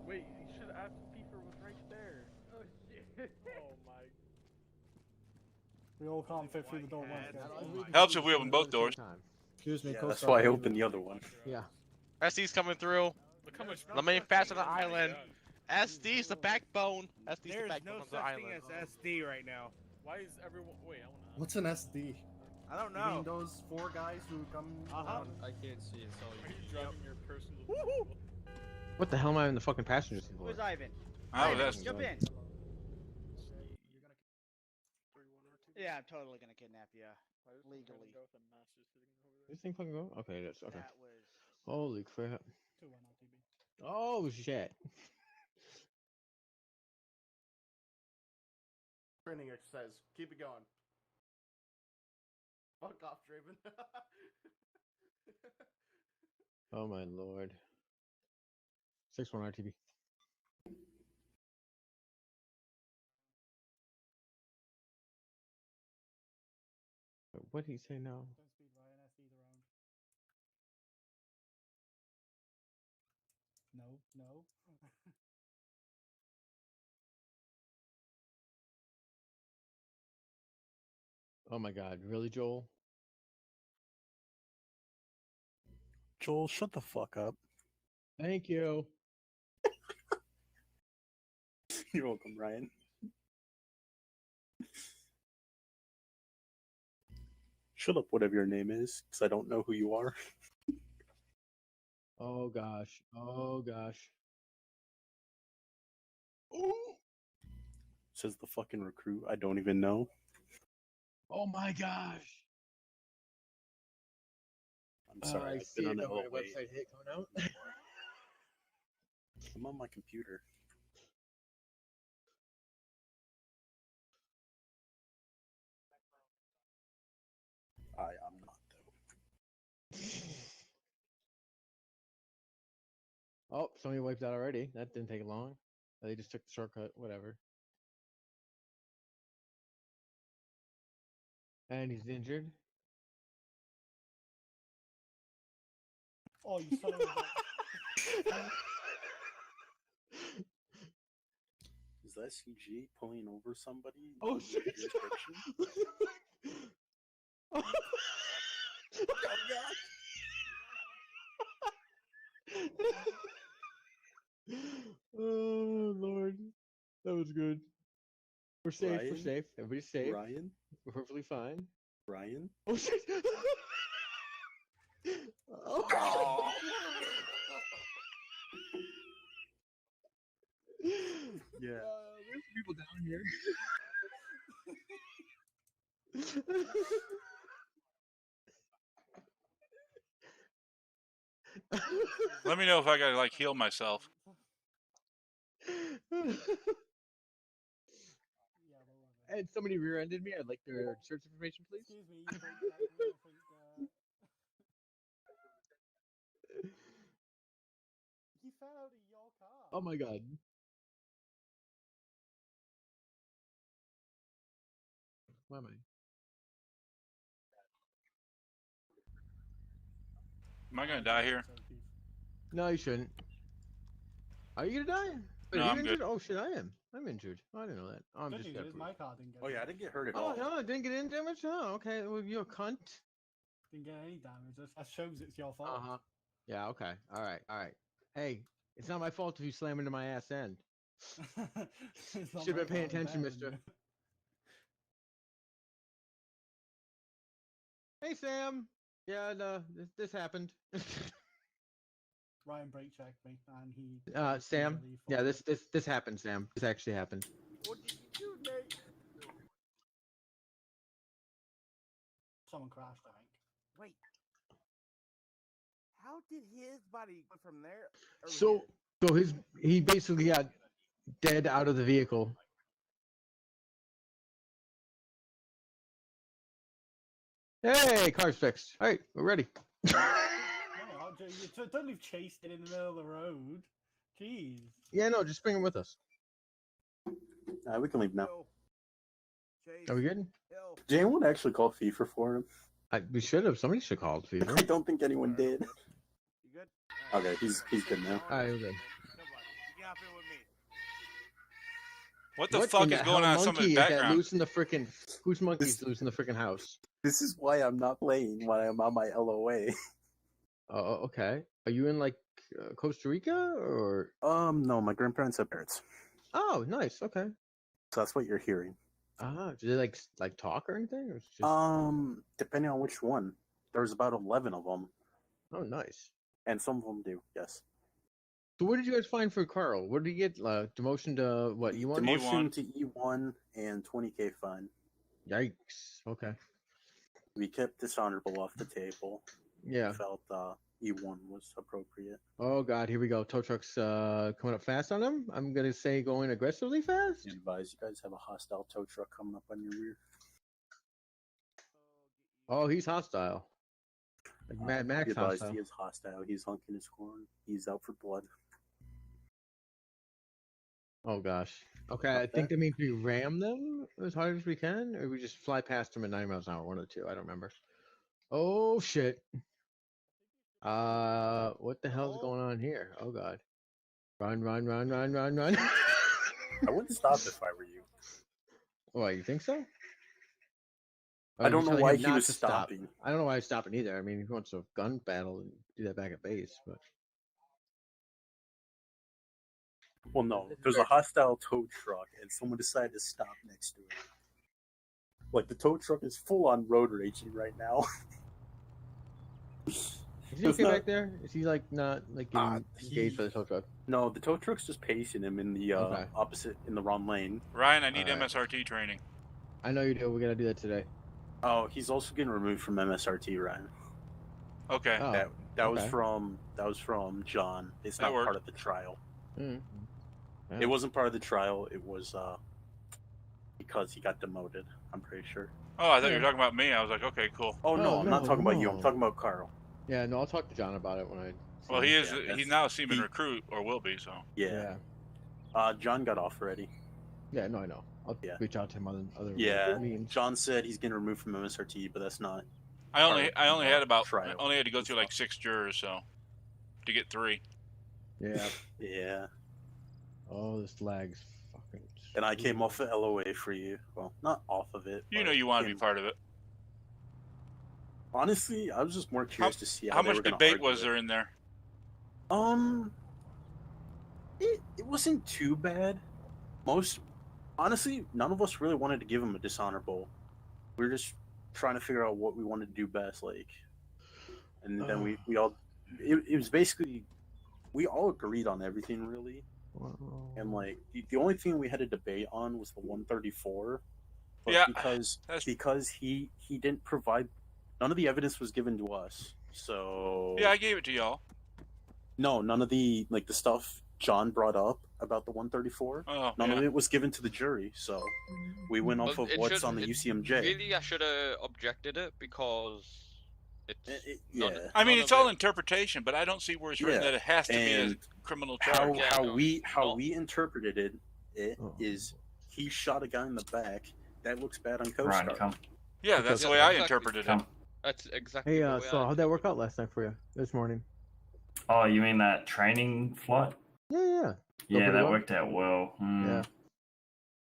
Wait, you should have asked if Pieper was right there. Oh shit. Oh my. We all can't fit through the door once, guys. Helps if we open both doors. Excuse me, Yeah, that's why I opened the other one. Yeah. SD's coming through. Look how much. The main faster the island. SD's the backbone. SD's the There's backbone no of the such island. thing as SD right now. Why is everyone? Wait, I wanna. What's an SD? I don't You mean know. those 4 guys who come? I can't see it. It's all Are you. you driving your personal Woohoo! vehicle? What the hell am I in the fucking passenger seat for? Who's Ivan? I was Ivan, asking. jump in. 31 R2. Yeah, I'm totally gonna kidnap you. Legally. This thing fucking go? Okay, that's okay. That was. Holy crap. 2-1 RTB. Oh shit. Training exercise. Keep it going. Fuck off, Draven. Oh my lord. 6-1 RTB. What did he say now? Don't speed Ryan, SD's around. No. Oh my god, really, Joel? Joel, shut the fuck up. Thank you. You're welcome, Ryan. Shut up, whatever your name is, because I don't know who you are. Oh gosh. Oh gosh. Says the fucking recruit I don't even know. Oh my gosh. I'm sorry, I I've see been it on coming. LOA. Website hit coming out. I'm on my computer. I'm not though. Oh, somebody wiped out already. That didn't take long. They just took the shortcut. Whatever. And he's injured. Oh, you son of a bitch. Is that CG pulling over somebody? Oh in shit! jurisdiction? Oh god! Oh lord, that was good. We're safe. We're Ryan? safe. Everybody's safe. Ryan? We're perfectly fine. Ryan? Oh shit! Oh. Yeah. There's people down here. Let me know if I gotta like heal myself. And somebody rear-ended me. I'd like their search information, please. Excuse me, you think that me? I think he fell out of your car. Oh my god. Why am I? Am I gonna die here? No, you shouldn't. Are you gonna die? Wait, No, are you I'm injured? good. Oh shit, I am. I'm injured. Oh, I didn't know that. Oh, I'm Good just news got is my car didn't get. Oh yeah, I didn't get hurt at Oh all. no, I didn't get any damage. Oh, okay. Well, you're a cunt. Didn't get any damage. That shows it's your fault. Uh huh. Yeah. Okay. All right. All right. Hey, it's not my fault if you slam into my ass end. It's not Should my have been paying car, it's attention, better than mister. you. Hey, Sam. Yeah, no, this happened. Ryan brake checked me, and he. Sam. immediately Yeah, followed. this happened, Sam. This actually happened. What did you do, Nate? Someone crashed, I think. Wait. How did his body go from there? over So, here? he basically got dead out of the vehicle. Hey, car's fixed. All right, we're ready. You don't leave chased it in the middle of the road. Jeez. Yeah, no, just bring him with us. We can leave now. Are we good? Did anyone actually call FIFA for him? We should have. Somebody should have called FIFA. I don't think anyone did. You good? Okay, he's good now. All right, we're good. Come on, you can hop in with me. What the What fuck in is the going hell on in monkey somebody's is that background? loose in the freaking? Whose monkey's loose in the freaking house? This is why I'm not playing when I'm on my LOA. Oh, okay. Are you in like Costa Rica or? No, my grandparents have parents. Oh, nice. Okay. So that's what you're hearing. Do they like talk or anything? Or it's just... Depending on which one. There's about 11 of them. Oh, nice. And some of them do, yes. So what did you guys find for Carl? What did he get? Demotion to what? E1? Demotion to E1 and 20k fine. Yikes. Okay. We kept dishonorable off the table. Yeah. We felt E1 was appropriate. Oh god, here we go. Tow truck's coming up fast on him. I'm gonna say going aggressively fast. Advise you guys have a hostile tow truck coming up on your rear. Oh, he's hostile. Like Mad Max advised hostile. he is hostile. He's hunking his corn. He's out for blood. Oh gosh. Okay, I think that means we ram them as hard as we can, or we just fly past them at 90 miles an hour. One of the two. I don't remember. Oh shit. What the hell's going on here? Oh god. Run, run, run, run, run, run. I wouldn't stop if I were you. What, you think so? I don't you're know telling why him he not was to stop. stopping. I don't know why he's stopping either. I mean, if he wants a gun battle, and do that back at base, but... Well, no. There's a hostile tow truck, and someone decided to stop next to it. Like, the tow truck is full on road raging right now. Is he It's okay not- back there? Is he like not like getting engaged by the tow truck? No, the tow truck's just pacing him in the Okay. opposite, in the wrong lane. Ryan, I need Alright. MSRT training. I know you do. We gotta do that today. Oh, he's also getting removed from MSRT, Ryan. Okay. Oh, That was okay. from John. It's That not worked. part of the trial. Mm. Yeah. It wasn't part of the trial. It was because he got demoted. I'm pretty sure. Oh, I thought you were talking about me. I was like, okay, cool. Oh no, Oh, I'm not no, talking about you. I'm no. talking about Carl. Yeah, no, I'll talk to John about it when I. see Well, him. he is. Yeah, He's that's- now a seaman recruit, or will be. So. Yeah. John got off already. Yeah, no, I know. I'll reach out to him on other Yeah. means. John said he's getting removed from MSRT, but that's not. I only had about trial. I only had to go through like 6 jurors, so to get 3. Yeah. Yeah. Oh, this lag's fucking. And I came off the LOA for you. Well, not off of it. You but know you want to be came- part of it. Honestly, I was just more curious to see how, How they much were gonna debate argue was it. there in there? It wasn't too bad. Honestly, none of us really wanted to give him a dishonorable. We were just trying to figure out what we wanted to do best, like. And then we all, it was basically, we all agreed on everything really. And like the only thing we had a debate on was the 134. But Yeah, because he didn't provide, none of the evidence was given to us. So Yeah, I gave it to y'all. no, none of the the stuff John brought up about the 134. Oh, none of yeah. it was given to the jury. So we went off Well, of it what's should- on the it- UCMJ. Really, I should have objected it because it's yeah. I mean, none it's of all it- interpretation, but I don't see where it's written Yeah, that it has to be a and criminal how charge. we interpreted it is he shot a guy in the back. That looks bad on Coast Ryan, Guard. come. Yeah, that's the way I exactly. interpreted it. Come. That's exactly Hey, the way so I how'd that work out last night for you this morning? Oh, you mean that training flight? Yeah, yeah. Go Yeah, pretty that well? worked out well. Yeah.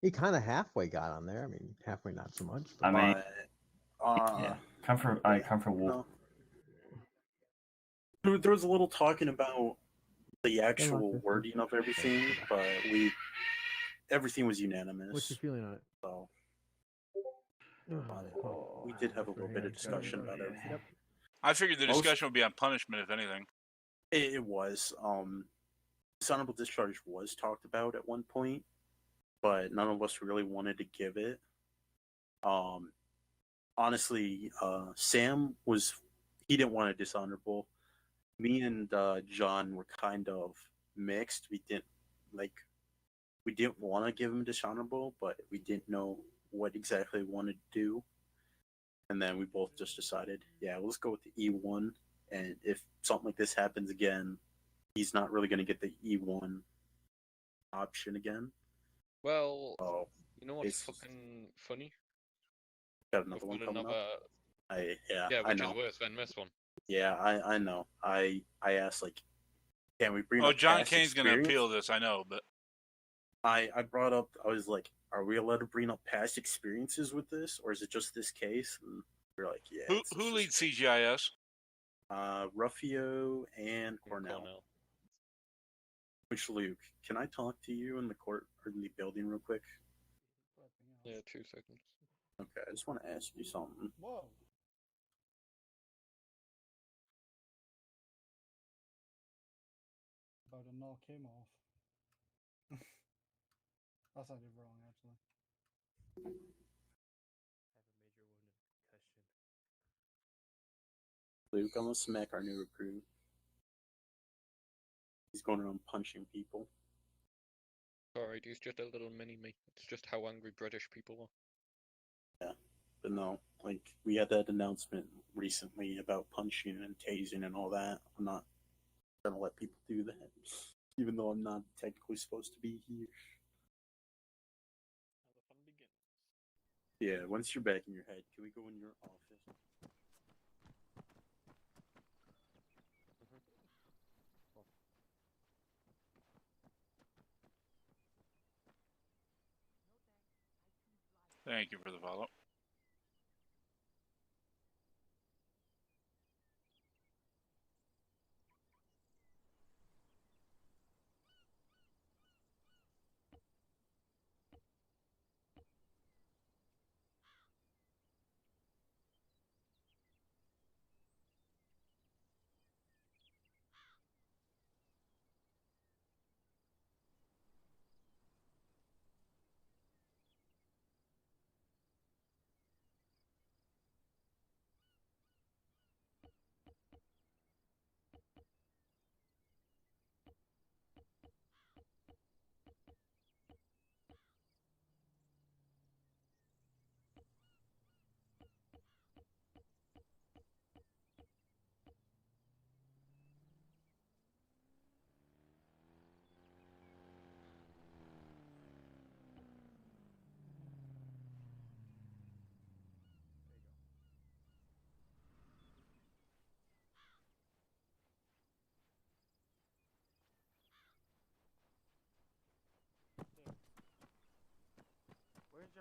He kind of halfway got on there. I mean, halfway not so much. I mean, yeah. come for a walk. There was a little talking about the actual wording of everything, but everything was unanimous. What's your feeling on it? So we did have a little bit of discussion about everything. I figured the discussion would be on punishment, if anything. It was. Dishonorable discharge was talked about at one point, but none of us really wanted to give it. Honestly, Sam he didn't want a dishonorable. Me and John were kind of mixed. We didn't want to give him dishonorable, but we didn't know what exactly we wanted to do. And then we both just decided, yeah, let's go with the E1. And if something like this happens again, he's not really going to get the E1 option again. Well, Oh, you know what's it's- fucking funny? Got another We've one got coming another. up. I Yeah, which know. is worse than this one. Yeah, I know. I asked can we bring Oh, up John past Kane's going to experience? appeal this, I know, but I brought up, I was like, are we allowed to bring up past experiences with this, or is it just this case? And we're like, yeah. who leads CGIS? Ruffio and Cornell. Which, Luke, can I talk to you in the court or in the building real quick? Yeah, 2 seconds. Okay, I just want to ask you something. Whoa. About to knock him off. That sounded wrong, actually. Luke, I'm gonna smack our new recruit. He's going around punching people. Alright, he's just a little mini me. It's just how angry British people are. Yeah, but no, we had that announcement recently about punching and tasing and all that. I'm not gonna let people do that, even though I'm not technically supposed to be here. Yeah, once you're back in your head, can we go in your office? Thank you for the follow.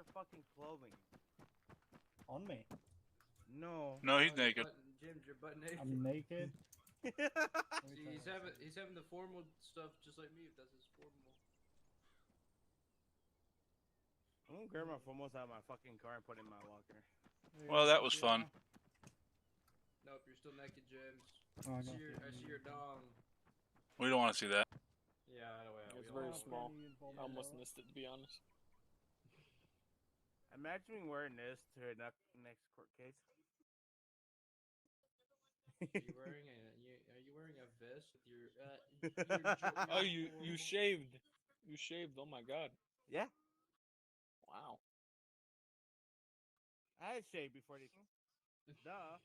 your fucking clothing? On me. No. No, he's naked. James, you're butt naked. I'm naked. See, he's having the formal stuff just like me. If that's his formal. I'm gonna grab my formals out of my fucking car and put it in my locker. Well, that was fun. Nope, you're still naked, James. Oh, I see your dong. We don't want to see that. Yeah, I know. It's very small. I almost missed it, to be honest. Imagine wearing this to a next court case. Are you wearing a vest with your Oh, you shaved. You shaved. Oh my god. Yeah. Wow. I had shaved before these. Duh.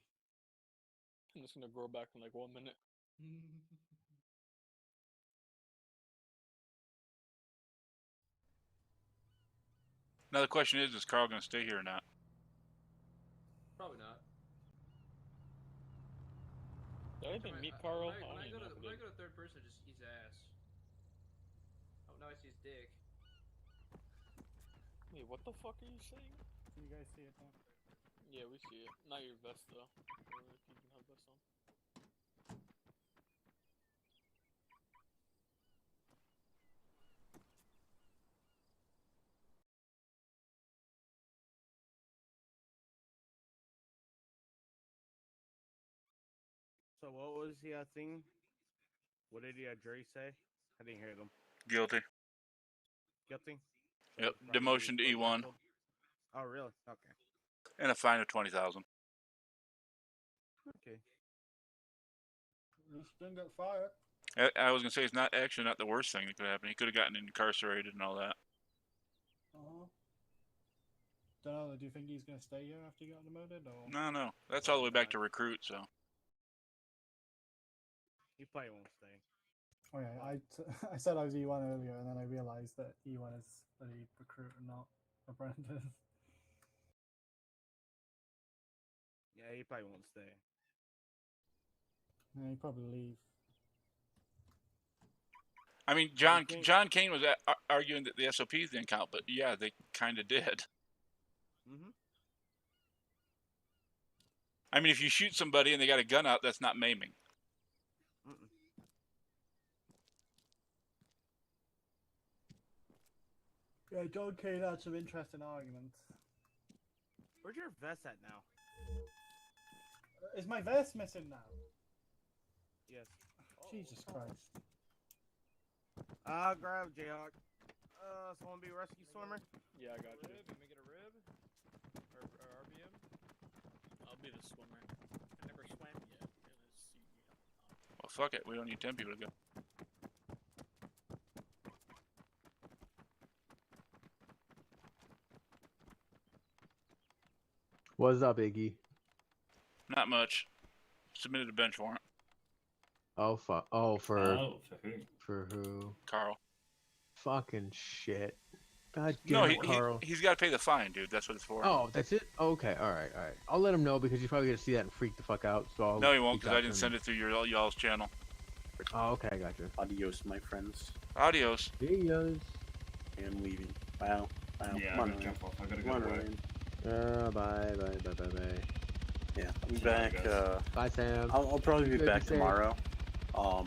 I'm just gonna grow back in like 1 minute. Now the question is Carl going to stay here or not? Probably not. Did I even meet Carl? When I go to third person, I just see his ass. Oh, now I see his dick. Wait, what the fuck are you saying? Can you guys see it now? Yeah, we see it. Not your vest though. Or if you can have vest on. So what was the thing? What did the jury say? I didn't hear them. Guilty. Guilty? Yep. Probably Demotion to still E1 canceled? Oh, really? Okay. and a fine of 20,000. Okay. You still got fired. I was going to say it's not actually not the worst thing that could happen. He could have gotten incarcerated and all that. Don't know. Do you think he's gonna stay here after he got demoted, or? No. That's all the way back to recruit, so. He probably won't stay. Okay, I said I was E1 earlier, and then I realized that E1 is a recruit and not apprentice. Yeah, he probably won't stay. Yeah, he'd probably leave. I mean, John Kane was arguing that the SOPs didn't count, but yeah, they kind of did. Mm-hmm. I mean, if you shoot somebody and they got a gun out, that's not maiming. Mm-mm. Yeah, John Kane had some interesting arguments. Where's your vest at now? Is my vest missing now? Yes. Jesus Christ. I'll grab Jayhawk. Someone be a rescue swimmer? Yeah, I got you. Rib? You make it a rib? Or RBM? I'll be the swimmer. I never swam yet. Let's see. Well, fuck it. We don't need 10 people to go. What's up, Iggy? Not much. Submitted a bench warrant. Oh fuck! Oh, for who? For who? Carl. Fucking shit! God No, damn it, Carl. he's got to pay the fine, dude. That's what it's for. Oh, that's it. Okay, all right. I'll let him know because he's probably gonna see that and freak the fuck out. So No, he won't because I didn't send it through y'all's channel. Oh, okay, I got you. Adios, my friends. Adios. Adios. I'm leaving. Wow. Yeah, Come I on, gotta jump off. I gotta Come go on, to work. Ryan. Bye. Yeah, I'll be See you later, back. guys. Bye, Sam. I'll probably be Good back to see you. tomorrow.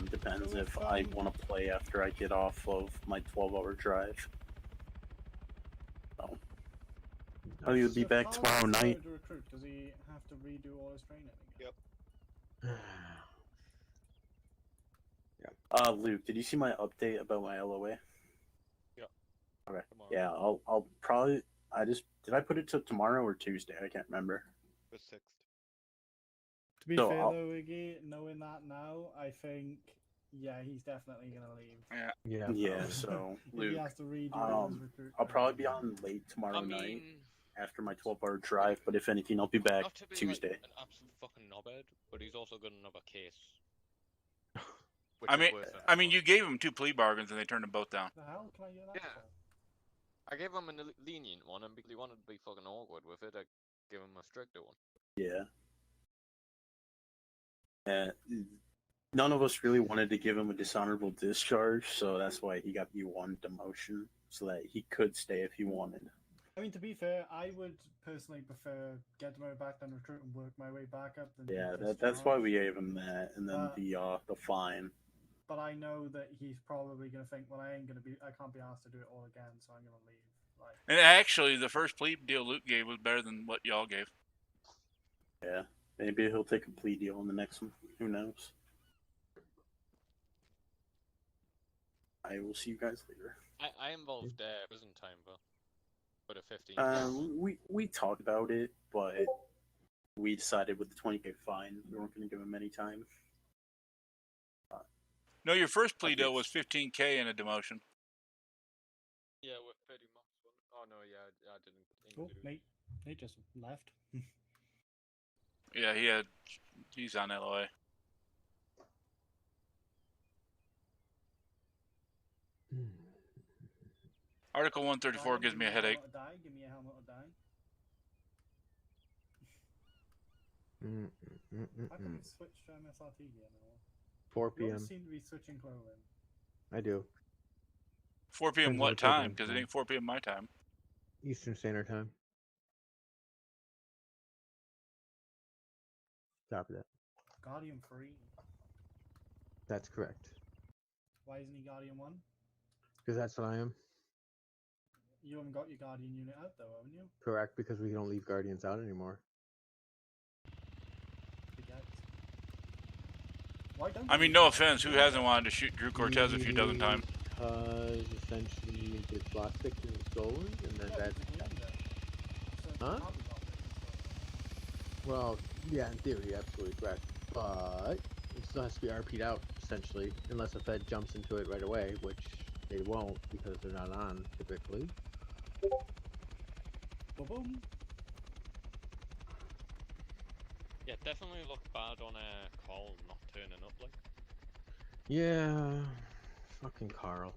Depends if I want to play after I get off of my 12-hour drive. So, I'll either be back tomorrow night. Does he have to redo all his training again? Yep. Luke, did you see my update about my LOA? Yeah. Okay. Tomorrow. Yeah, I'll probably. Did I put it to tomorrow or Tuesday? I can't remember. The 6th. To be So fair I'll- though, Iggy, knowing that now, I think, yeah, he's definitely gonna leave. Yeah. Yeah. So If he Luke, has to redo his recruit. I'll probably be on late tomorrow I night mean, after my 12-hour drive. But if anything, I'll be back not to be Tuesday. like an absolute fucking knobhead, but he's also got another case. Which I is mean, worth it. I mean, you gave him 2 plea bargains and they turned them both down. The hell can I get that Yeah. for? I gave him a lenient one, and because he wanted to be fucking awkward with it, I gave him a stricter one. Yeah. None of us really wanted to give him a dishonorable discharge, so that's why he got U1 demotion, so that he could stay if he wanted. I mean, to be fair, I would personally prefer get them back than recruit and work my way back up than Yeah, that's why discharge. we gave him that, and then the fine. But I know that he's probably gonna think, well, I can't be asked to do it all again, so I'm gonna leave. Like, And actually, the first plea deal Luke gave was better than what y'all gave. Yeah, maybe he'll take a plea deal in the next one. Who knows? I will see you guys later. I involved prison time though. For the 15. We talked about it, but we decided with the 20K fine, we weren't going to give him any time. No, your first plea deal was 15K and a demotion. Yeah, with 30 months. Oh no, yeah, I didn't. Oh, include Nate just left. Yeah, he's on LOA. Article 134 gives me a headache. Give me a helmet or die. How can we switch to MSRT here now? 4 You p.m. always seem to be switching clothing. I do. 4 p.m. Depends on what the program time? Because it time. ain't 4 p.m. my time. Eastern Standard Time. Copy that. Guardian 3. That's correct. Why isn't he Guardian 1? Because that's what I am. You haven't got your Guardian unit out though, haven't you? Correct, because we don't leave Guardians out anymore. Forget. Why don't I mean, no offense. Who hasn't wanted to shoot Drew Cortez a few dozen times? Because essentially the block stick is stolen, and then that's... Huh? Well, yeah, in theory, absolutely correct. But it still has to be RP'd out, essentially, unless a Fed jumps into it right away, which they won't because they're not on, typically. Boom. Yeah, definitely looked bad on a call not turning up, like. Yeah, fucking Carl.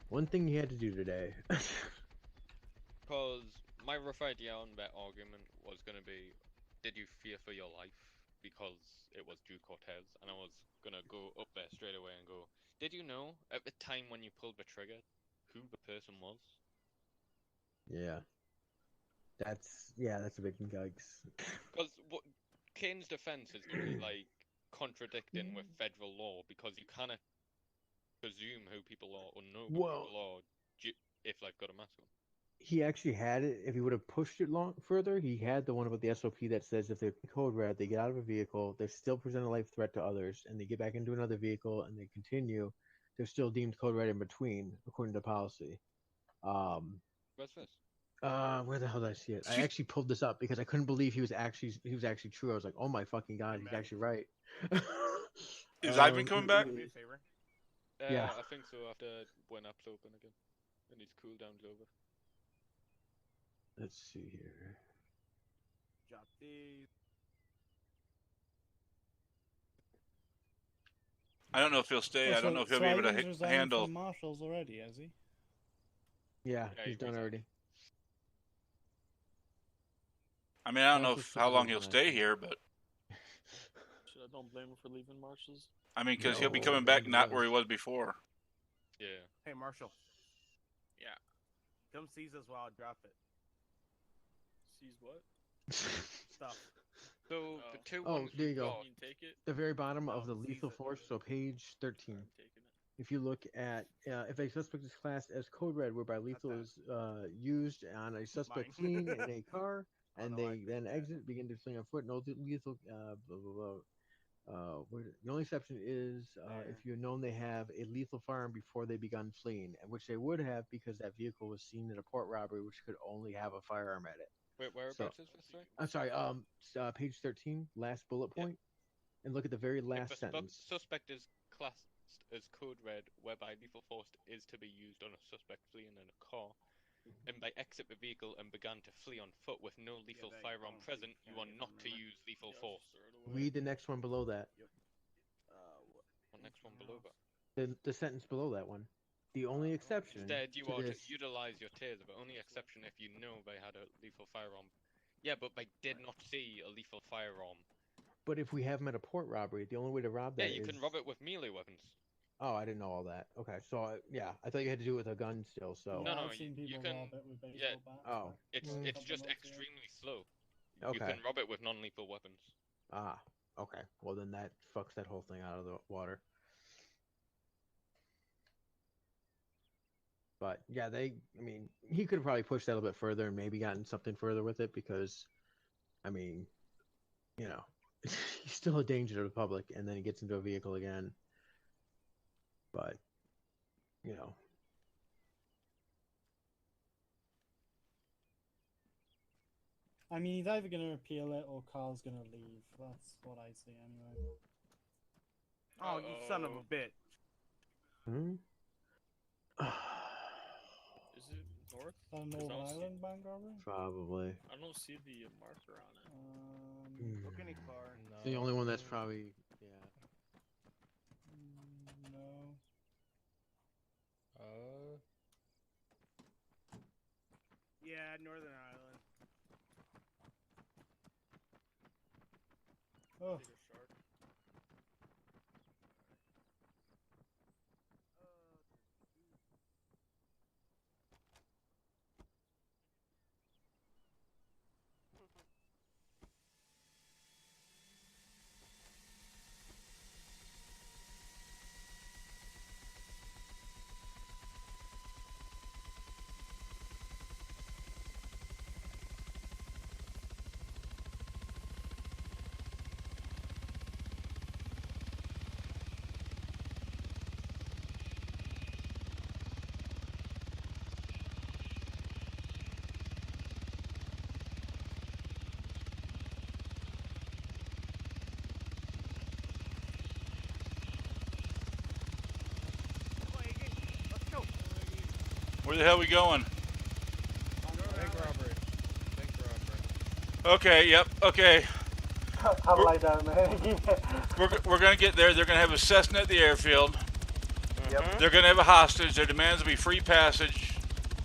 One thing he had to do today. Because my rough idea on that argument was going to be, did you fear for your life? Because it was Drew Cortez, and I was going to go up there straight away and go, did you know, at the time when you pulled the trigger, who the person was? Yeah. That's a big yikes. Because Kane's defense is going to be, like, contradicting with federal law, because you cannot presume who people are or know who Well, people are if they've got a mask on. He actually had it. If he would have pushed it further, he had the one about the SOP that says if they're code red, they get out of a vehicle, they still present a life threat to others, and they get back into another vehicle and they continue, they're still deemed code red in between, according to policy. Where's this? Where the hell did I see it? I actually pulled this up because I couldn't believe he was actually true. I was like, oh my fucking god, he's actually right. Is Ivan coming back? Do me a favor. Yeah. I think so. After when app's open again, and his cooldown's over. Let's see here. Drop these. I don't know if he'll stay. I don't know if he'll be able to handle. From Marshall's already, has he? Yeah, he's done already. I mean, I don't know how long he'll stay here, but Should I don't blame him for leaving Marshall's? I mean, because he'll be coming back not where he was before. Yeah. Hey, Marshall. Yeah. Come seize us while I drop it. Seize what? Stuff. So the two Oh, ones there you we've go. got- You take it? The very bottom of the lethal force, so page 13. If you look at if a suspect is classed as code red, whereby lethal is used on a suspect fleeing in a car, and they then exit, begin to flee on foot, no lethal, blah blah blah. The only exception is if you're known they have a lethal firearm before they begun fleeing, which they would have because that vehicle was seen in a port robbery, which could only have a firearm at it. Wait, whereabouts is this? Sorry? I'm sorry. Page 13, last bullet point, and look at the very last If the sentence. suspect is classed as code red, whereby lethal force is to be used on a suspect fleeing in a car, and by exit the vehicle and began to flee on foot with no lethal firearm present, you are not to use lethal force. Read the next one below that. What next one below that? The sentence below that one. The only exception Instead, you to are this. to utilize your taser, but only exception if you know they had a lethal firearm. Yeah, but they did not see a lethal firearm. But if we have them at a port robbery, the only way to rob Yeah, that you is. can rob it with melee weapons. Oh, I didn't know all that. Okay, so yeah, I thought you had to do it with a gun still. So No, no, I've seen people can. rob it with baseball Yeah, bats. Oh. it's Or it's something just else, yeah. extremely slow. You Okay. can rob it with non-lethal weapons. Ah, okay. Well, then that fucks that whole thing out of the water. But yeah, I mean, he could have probably pushed that a little bit further and maybe gotten something further with it because, I mean, you know, he's still a danger to the public, and then he gets into a vehicle again. But, you know. I mean, he's either going to appeal it or Carl's going to leave. That's what I see anyway. Oh, you son of a bitch. Hmm? Is it north? Is that a 'Cause I Northern don't see- Ireland bank robbery? Probably. I don't see the marker on it. Look any car. It's the only one that's probably, yeah. No. Yeah, Northern Ireland. Oh. Take a shark. Let's go. Where the hell are we going? Bank robbery. Bank robbery. Okay, yep, okay. I'll lie down there. We're going to get there. They're going to have a Cessna at the airfield. Yep. They're going to have a hostage. Their demands will be free passage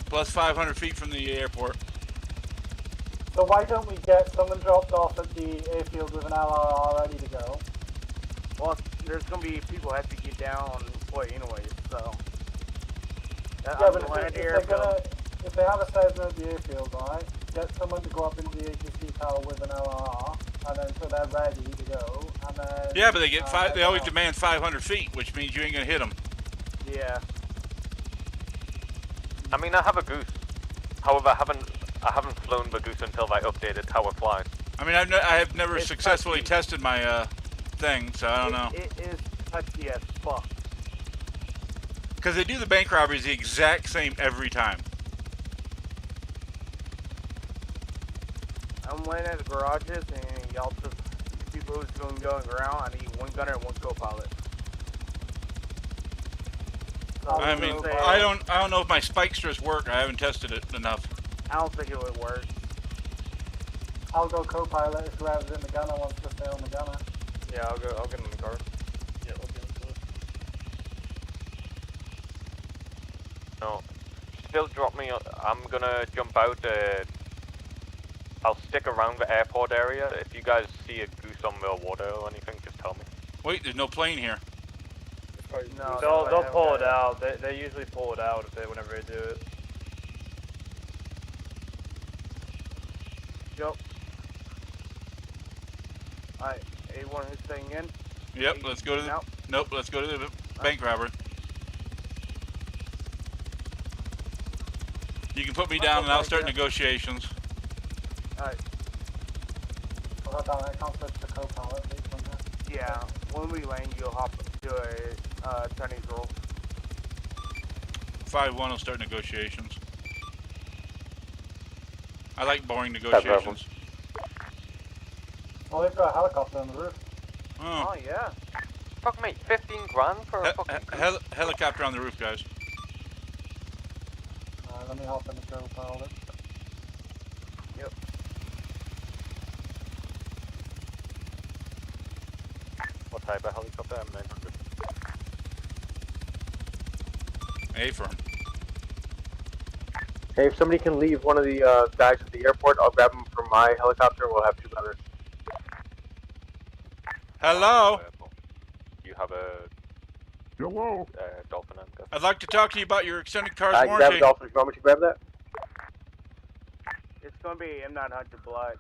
plus 500 feet from the airport. So why don't we get someone dropped off at the airfield with an LRR ready to go? Well, there's gonna be people that have to get down on foot anyways, so. Yeah, but if they have a Cessna at the airfield, right, get someone to go up into the ATC tower with an LRR, and then so they're ready to go, and then... Yeah, but they get they always demand 500 feet, which means you ain't going to hit them. Yeah. I mean, I have a goose. However, I haven't flown the goose until they updated how it flies. I mean, I have never successfully tested my thing, so I don't know. It is touchy as fuck. Because they do the bank robberies the exact same every time. I'm laying at the garages, and y'all just people who's going to go around. I need one gunner and one co-pilot. I mean, I don't know if my spikesters work. I haven't tested it enough. I don't think it would work. I'll go co-pilot if whoever's in the gunner wants to stay on the gunner. Yeah, I'll get in the car. Yeah, I'll be on foot. No, still drop me. I'm gonna jump out. I'll stick around the airport area. If you guys see a goose on the water or anything, just tell me. Wait, there's no plane here. No, They'll pull it out. They usually pull it out whenever they do it. Yep. Alright, A1 who's staying in? Yep, let's go to the... Nope, let's go to the bank robber. You can put me down and I'll start negotiations. Alright. Hold on, I can't switch to co-pilot. Please, one minute. Yeah, when we land, you'll hop to a Chinese roll. 5-1 will start negotiations. I like boring negotiations. Oh, they've got a helicopter on the roof. Oh, yeah. Fuck me, 15 grand for a fucking helicopter on the roof, guys. Let me hop in the co-pilot. Yep. What type of helicopter? M900. A-firm. Hey, if somebody can leave one of the guys at the airport, I'll grab them from my helicopter and we'll have two others. Hello? You have a... Hello. Dolphin, I'm guessing. I'd like to talk to you about your extended car's I grab warranty. Dolphin. You want me to grab that? It's gonna be M9 Hunter Blood.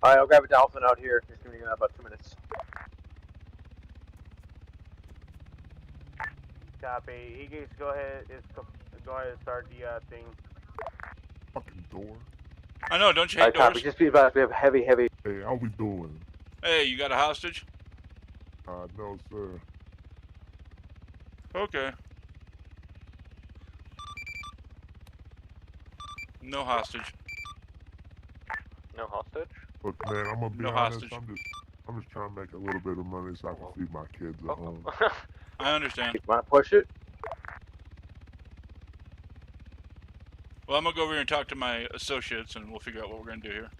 Alright, I'll grab a Dolphin out here. Just give me about 2 minutes. Copy. Eagles, go ahead. Go ahead and start the thing. Fucking door. I know, don't you hate Alright, copy. doors? Just be advised, we have heavy. Hey, how we doing? Hey, you got a hostage? No, sir. Okay. No hostage. No hostage? Look, man, I'm gonna be No honest. hostage. I'm just trying to make a little bit of money so I can feed my kids at home. I understand. Want to push it? Well, I'm gonna go over here and talk to my associates, and we'll figure out what we're gonna do here.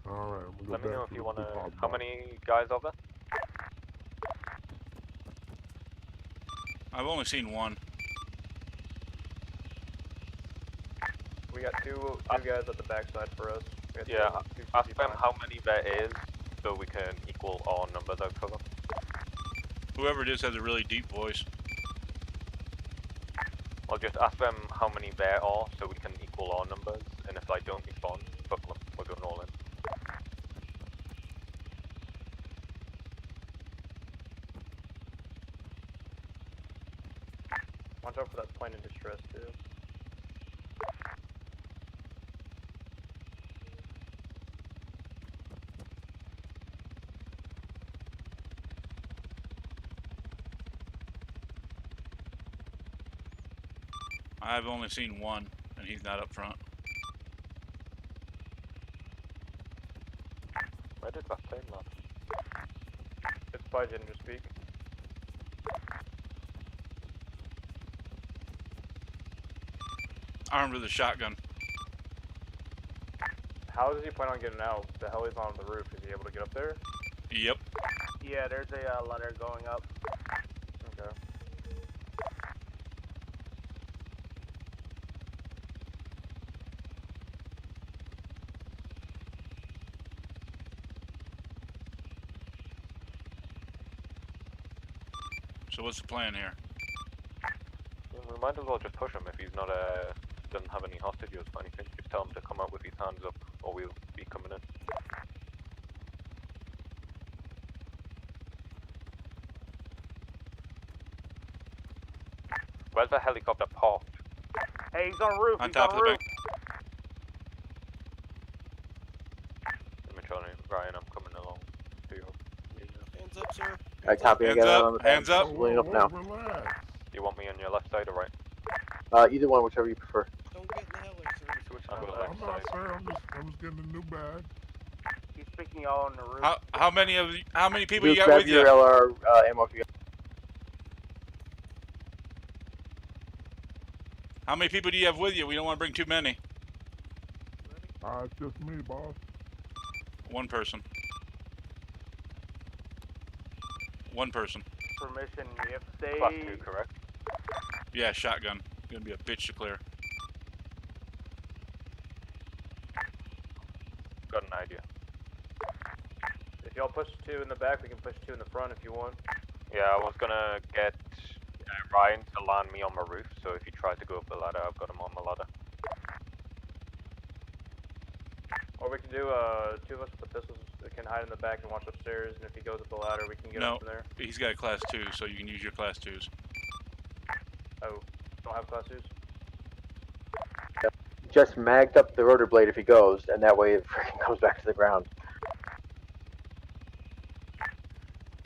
All right, I'm gonna Let go me know back if to you the want to. hot How box. many guys are there? I've only seen one. We got two guys at the backside for us. We got Yeah, two ask CC them points. how many there is, so we can equal our numbers out for them. Whoever it is has a really deep voice. I'll just ask them how many there are, so we can equal our numbers, and if I don't respond, fuck them, we're going all in. Watch out for that plane in distress, too. I've only seen one, and he's not up front. Where did that plane land? It's by Ginger Speak. Armed with a shotgun. How does he plan on getting out? The hell he's on the roof. Is he able to get up there? Yep. Yeah, there's a ladder going up. Okay. So what's the plan here? Yeah, we might as well just push him if he's not doesn't have any hostages or anything. Just tell him to come out with his hands up, or we'll be coming in. Where's the helicopter parked? Hey, he's on the roof. On He's top on of the the roof. Let me try and Ryan, I'm coming along to you. Hands up, sir. Alright, copy. I Hands got it up, on the hands up. Laying up now. Relax. You want me on your left side or right? Either one, whichever you prefer. Don't get in the heli, sir. I'm going I'm left not, side. sir. I'm just getting a new bag. He's picking y'all on the roof. How many people Duke, you got grab with your you? LR ammo if you got. How many people do you have with you? We don't want to bring too many. It's just me, boss. One person. One person. Permission. If they Class 2, correct? Yeah, shotgun. Gonna be a bitch to clear. Got an idea. If y'all push two in the back, we can push two in the front if you want. Yeah, I was gonna get Ryan to land me on my roof, so if he tries to go up the ladder, I've got him on the ladder. Or we can do two of us with the pistols that can hide in the back and watch upstairs, and if he goes up the ladder, we can get No, up from there. he's got a class 2, so you can use your class 2s. Oh, don't have class 2s? Just magged up the rotor blade if he goes, and that way it freaking comes back to the ground.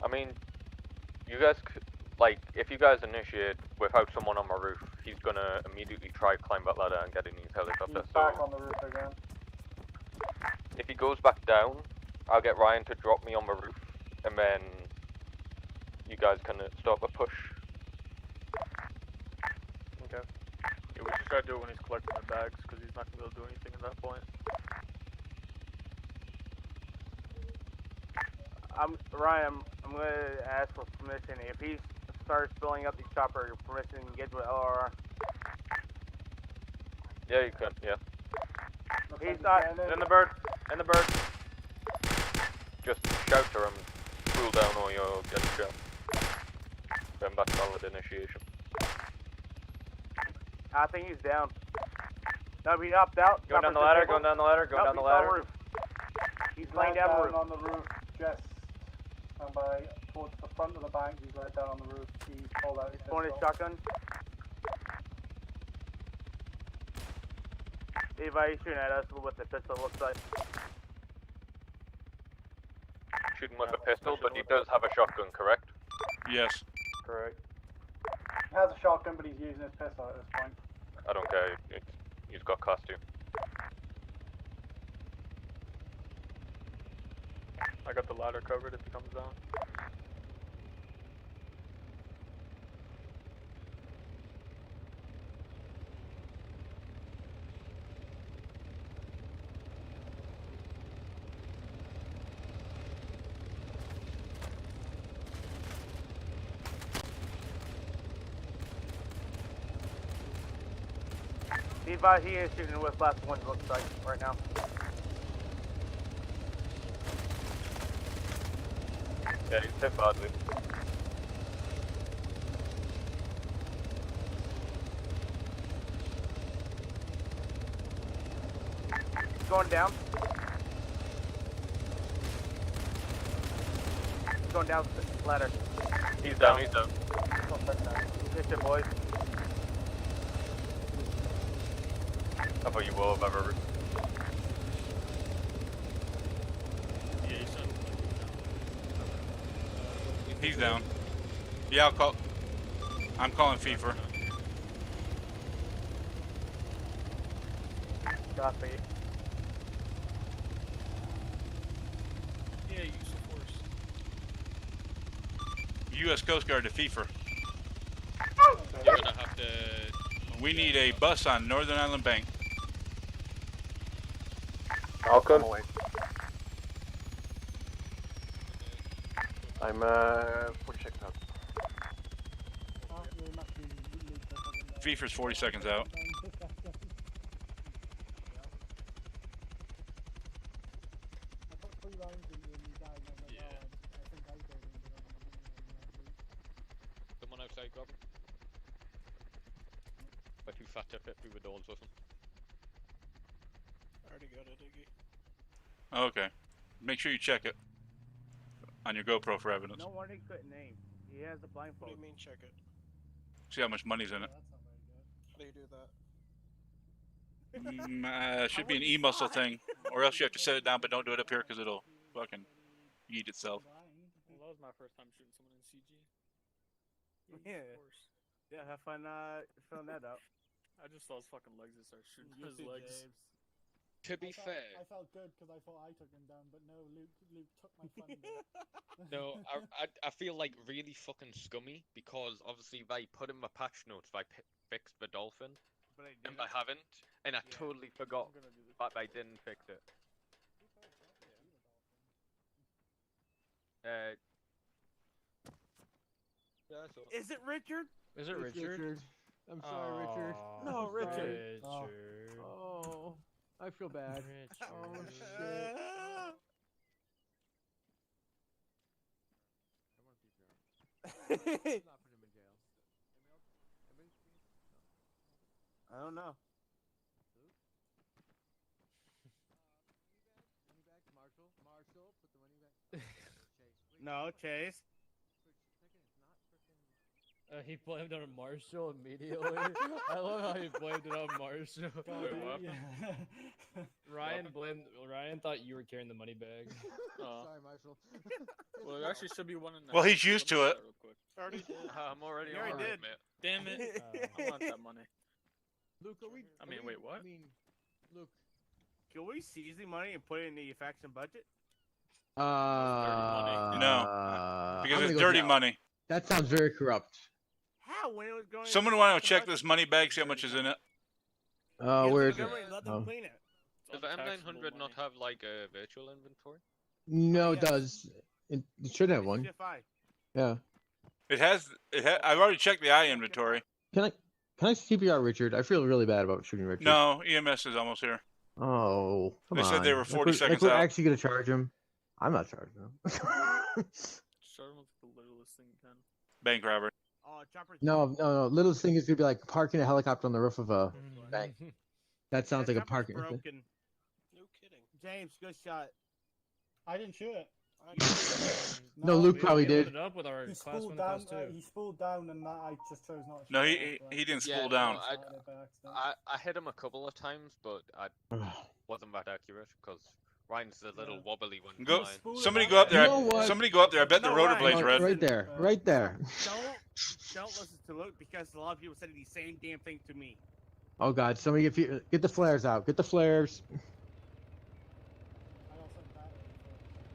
I mean, you guys could, like, if you guys initiate without someone on my roof, he's gonna immediately try climb that ladder and get in his helicopter, He's so back on the roof again. if he goes back down, I'll get Ryan to drop me on the roof, and then you guys can start the push. Okay. Yeah, we should try to do it when he's collecting the bags, because he's not going to be able to do anything at that point. Ryan, I'm gonna ask for permission. If he starts filling up these chopper, permission to get to an LRR. Yeah, you can, yeah. He's not In the bird. In the bird. Just shout to him, cool down or you'll get shot. Going back solid initiation. I think he's down. No, he upped out. Going down the ladder, going down the ladder, going down the ladder. Roof. He's laying down the roof. on the roof, just stand by towards the front of the bank. He's laid down on the roof. He's pulled out his Pulling his pistol. shotgun. Levi, he's shooting at us with the pistol, looks like. Shooting with a pistol, but he does have a shotgun, correct? Yes. Correct. He has a shotgun, but he's using his pistol at this point. I don't care. He's got costume. I got the ladder covered if he comes down. Levi, he is shooting with last one, looks like, right now. Yeah, he's hit badly. He's going down. He's going down the ladder. He's down, he's down. Hit it, boys. I thought you will have ever. Yeah, you sound like He's down. Yeah, I'm calling FIFA. Copy. Yeah, use of force. U.S. Coast Guard to FIFA. You're gonna have to. We need a bus on Northern Island Bank. Falcon. I'm 40 seconds out. FIFA's 40 seconds out. Someone outside, grab him. We're too fat to fit through the doors with him. Already got it, Iggy. Okay. Make sure you check it on your GoPro for evidence. No wonder he couldn't name. He has the blindfold. What do you mean check it? See how much money's in it. How do you do that? Should be an e-muscle thing, or else you have to set it down, but don't do it up here because it'll fucking eat itself. Well, that was my first time shooting someone in CG. Yeah. Of course. Yeah, have fun filling that up. I just saw his fucking legs and started shooting his legs. To be fair, I felt good because I thought I took him down, but no, Luke took my fun bit. no, I feel like really fucking scummy because obviously they put in the patch notes they fixed the dolphin, But I and they haven't, and I totally forgot that they didn't fix it. Yeah, so. Is it Richard? Is it It's Richard? I'm sorry, Richard. No, I'm Richard. sorry. Oh, I feel bad. Oh shit. I don't know. Marshall, put the money back. No, Chase. He blamed it on Marshall immediately. I love how he blamed it on Marshall. Wait, what? Ryan thought you were carrying the money bag. Sorry, Marshall. Well, there actually should be one in there. Well, he's used to it. Real quick. Already did. I'm already You already on did. it, man. Damn it. I want that money. Luke, are we? I mean, wait, what? I mean, Luke. Can we seize the money and put it in the faction budget? No, because I'm it's gonna go dirty down. money. That sounds very corrupt. How? When it was going? Someone want to check this money bag, see how much is in it. Where is it? Let them Oh. clean it. Does the M900 not have like a virtual inventory? No, it does. It should have one. CFI. Yeah. It has. I've already checked the eye inventory. Can I CPR Richard? I feel really bad about shooting Richard. No, EMS is almost here. Oh, come They on. said they were 40 seconds we're out. actually gonna charge him. I'm not charging him. Start him with the littlest thing you can. Bank robbery. Chopper's No. Littlest thing is gonna be like parking a helicopter on the roof of a bank. That sounds like a parking. broken. No kidding. James, good shot. I didn't shoot it. No, Luke probably did. It up with our He class spooled 1 down. and class 2. He spooled down, and I just chose not to. No, shoot it, he didn't Yeah, spool no, down. I hit him a couple of times, but I wasn't that accurate because Ryan's a little wobbly when Go. flying. Somebody go up there. You know what? Somebody go up there. I bet the rotor blade's red. Right there. Right there. Don't listen to Luke because a lot of people said the same damn thing to me. Oh God! Somebody get the flares out. Get the flares.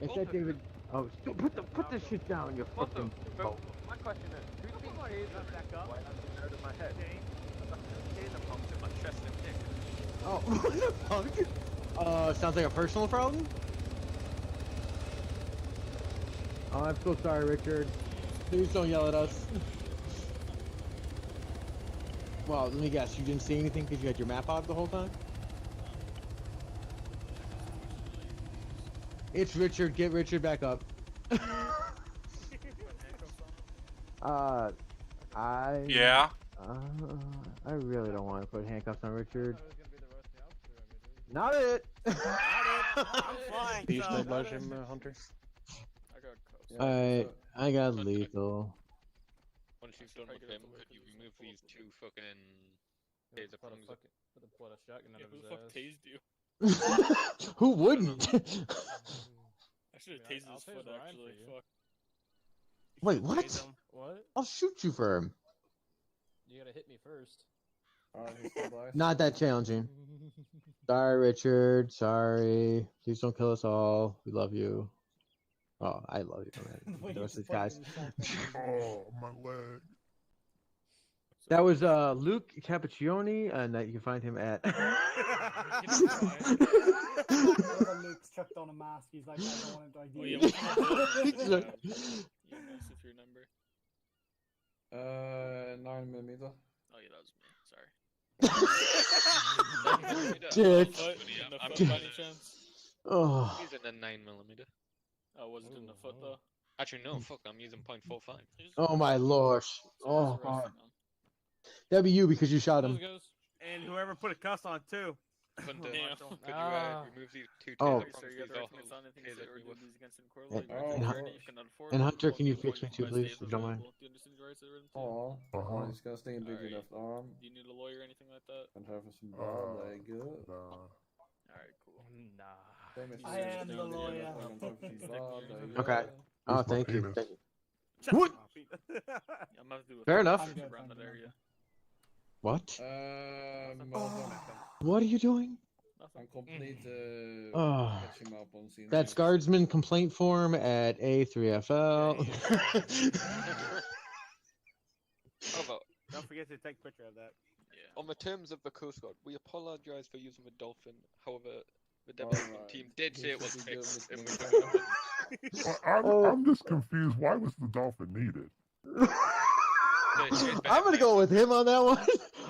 If that David. Oh, put the shit down, you fucking. My question is, who's being tasered back up? Why not get out of my head? Taser pumps in my chest and dick. Oh, what the fuck? Sounds like a personal problem. Oh, I'm so sorry, Richard. Please don't yell at us. Well, let me guess. You didn't see anything because you had your map out the whole time. It's Richard. Get Richard back up. Yeah. I really don't want to put handcuffs on Richard. Not it. I'm flying. Can you so- stabilize him, Hunter? Alright, I got lethal. Once you've done with him, could you remove these two fucking taser prongs? Pull a shotgun out of Who his the fuck ass. tased you? Who wouldn't? I should have tased I'll his tase foot Ryan actually. for you. Fuck. Wait, what? What? I'll shoot you for him. You gotta hit me first. Not that challenging. Sorry, Richard. Sorry. Please don't kill us all. We love you. Oh, I love you, man. The rest of these guys. Oh, my leg. That was Luke Cappuccioni, and you can find him at. Whenever Luke's chucked on a mask, he's like, I don't want to Oh, ID. yeah, EMS if your number. 9mm. Oh yeah, that was me. Sorry. Dick. In the foot by any chance? Oh. He's in a 9mm. Oh, was it in the foot though? Actually, no, fuck, I'm using .45. Oh my lord. Oh God. That'd be you because you shot him. And whoever put a cuss on too. Could you remove these two Oh. taser prongs? Sir, you These have all anything on anything taser say or me do with. these against any court And- law, and you Hun- can enforce and or Hunter, can you enforce fix me by too, state please, if of you don't mind? available. Do you understand your rights are written to? Oh, he's got sting big Alright. left arm. Do you need a lawyer or anything like that? And have some ball leg good. Alright, cool. Nah. I am the lawyer. Okay. Oh, thank you. Thank you. What? I'm about to do a Fair enough. around that area. What? Well, What are you doing? I'm complete Oh. catch him up on scene. That's guardsman complaint form at A3FL. How about, Don't forget to take a picture of that. on the terms of the Coast Guard, we apologize for using the dolphin. However, the development team did say it was fixed. If we took it Well, I'm just confused. Why was the dolphin needed? I'm gonna go with him on that one.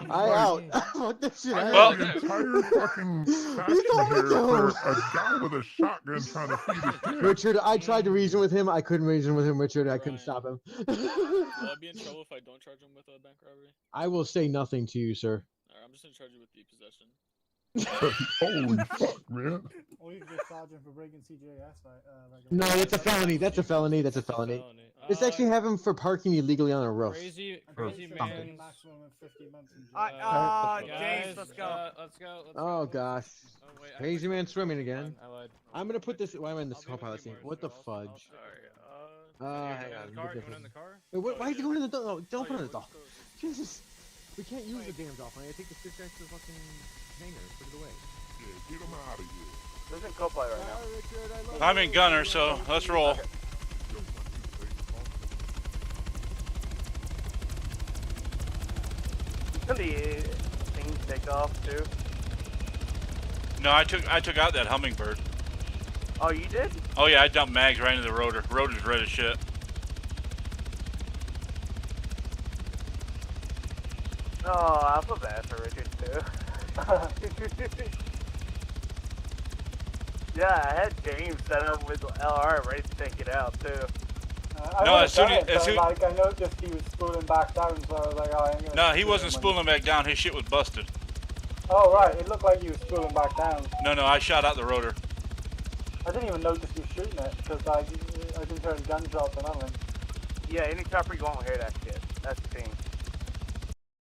I out. Fuck this shit. I Well, out. the entire fucking faction told me here to. for a guy with a shotgun trying to feed his kid. Richard, I tried to reason with him. I couldn't reason with him, Richard. I couldn't stop him. Will I be in trouble if I don't charge him with a bank robbery? I will say nothing to you, sir. Alright, I'm just gonna charge you with the possession. Holy fuck, man. Or you can just charge him for breaking CJS. No, that's a felony. That's a felony. That's a felony. It's actually have him for parking illegally on a roof. Crazy Something. man. Maximum of 50 months in jail. James, let's go. Let's go. Oh gosh. wait, I Crazy man swimming again. I lied. I'm gonna put this. Why am I in this co-pilot scene? What the fudge? Hang on. Car, get going in this. the car? Wait, why are you going in the door? No, don't put it in the door. Jesus. We can't use the damn dolphin. I take the fish back to the fucking hangar. Put it away. Yeah, get him out of here. Who's in co-pilot right now? I'm in gunner, so let's roll. The things take off too. No, I took out that hummingbird. Oh, you did? Oh yeah, I dumped mags right into the rotor. Rotor's red as shit. Oh, I feel bad for Richard too. Yeah, I had James set up with LR ready to take it out too. No, as soon as like I noticed he was spooling back down, so I was like, oh, I'm gonna. No, he wasn't spooling back down. His shit was busted. Oh right, it looked like he was spooling back down. No, I shot out the rotor. I didn't even notice you shooting it because I didn't hear any gunshots or nothing. Yeah, any chopper you won't hear that shit. That's the thing.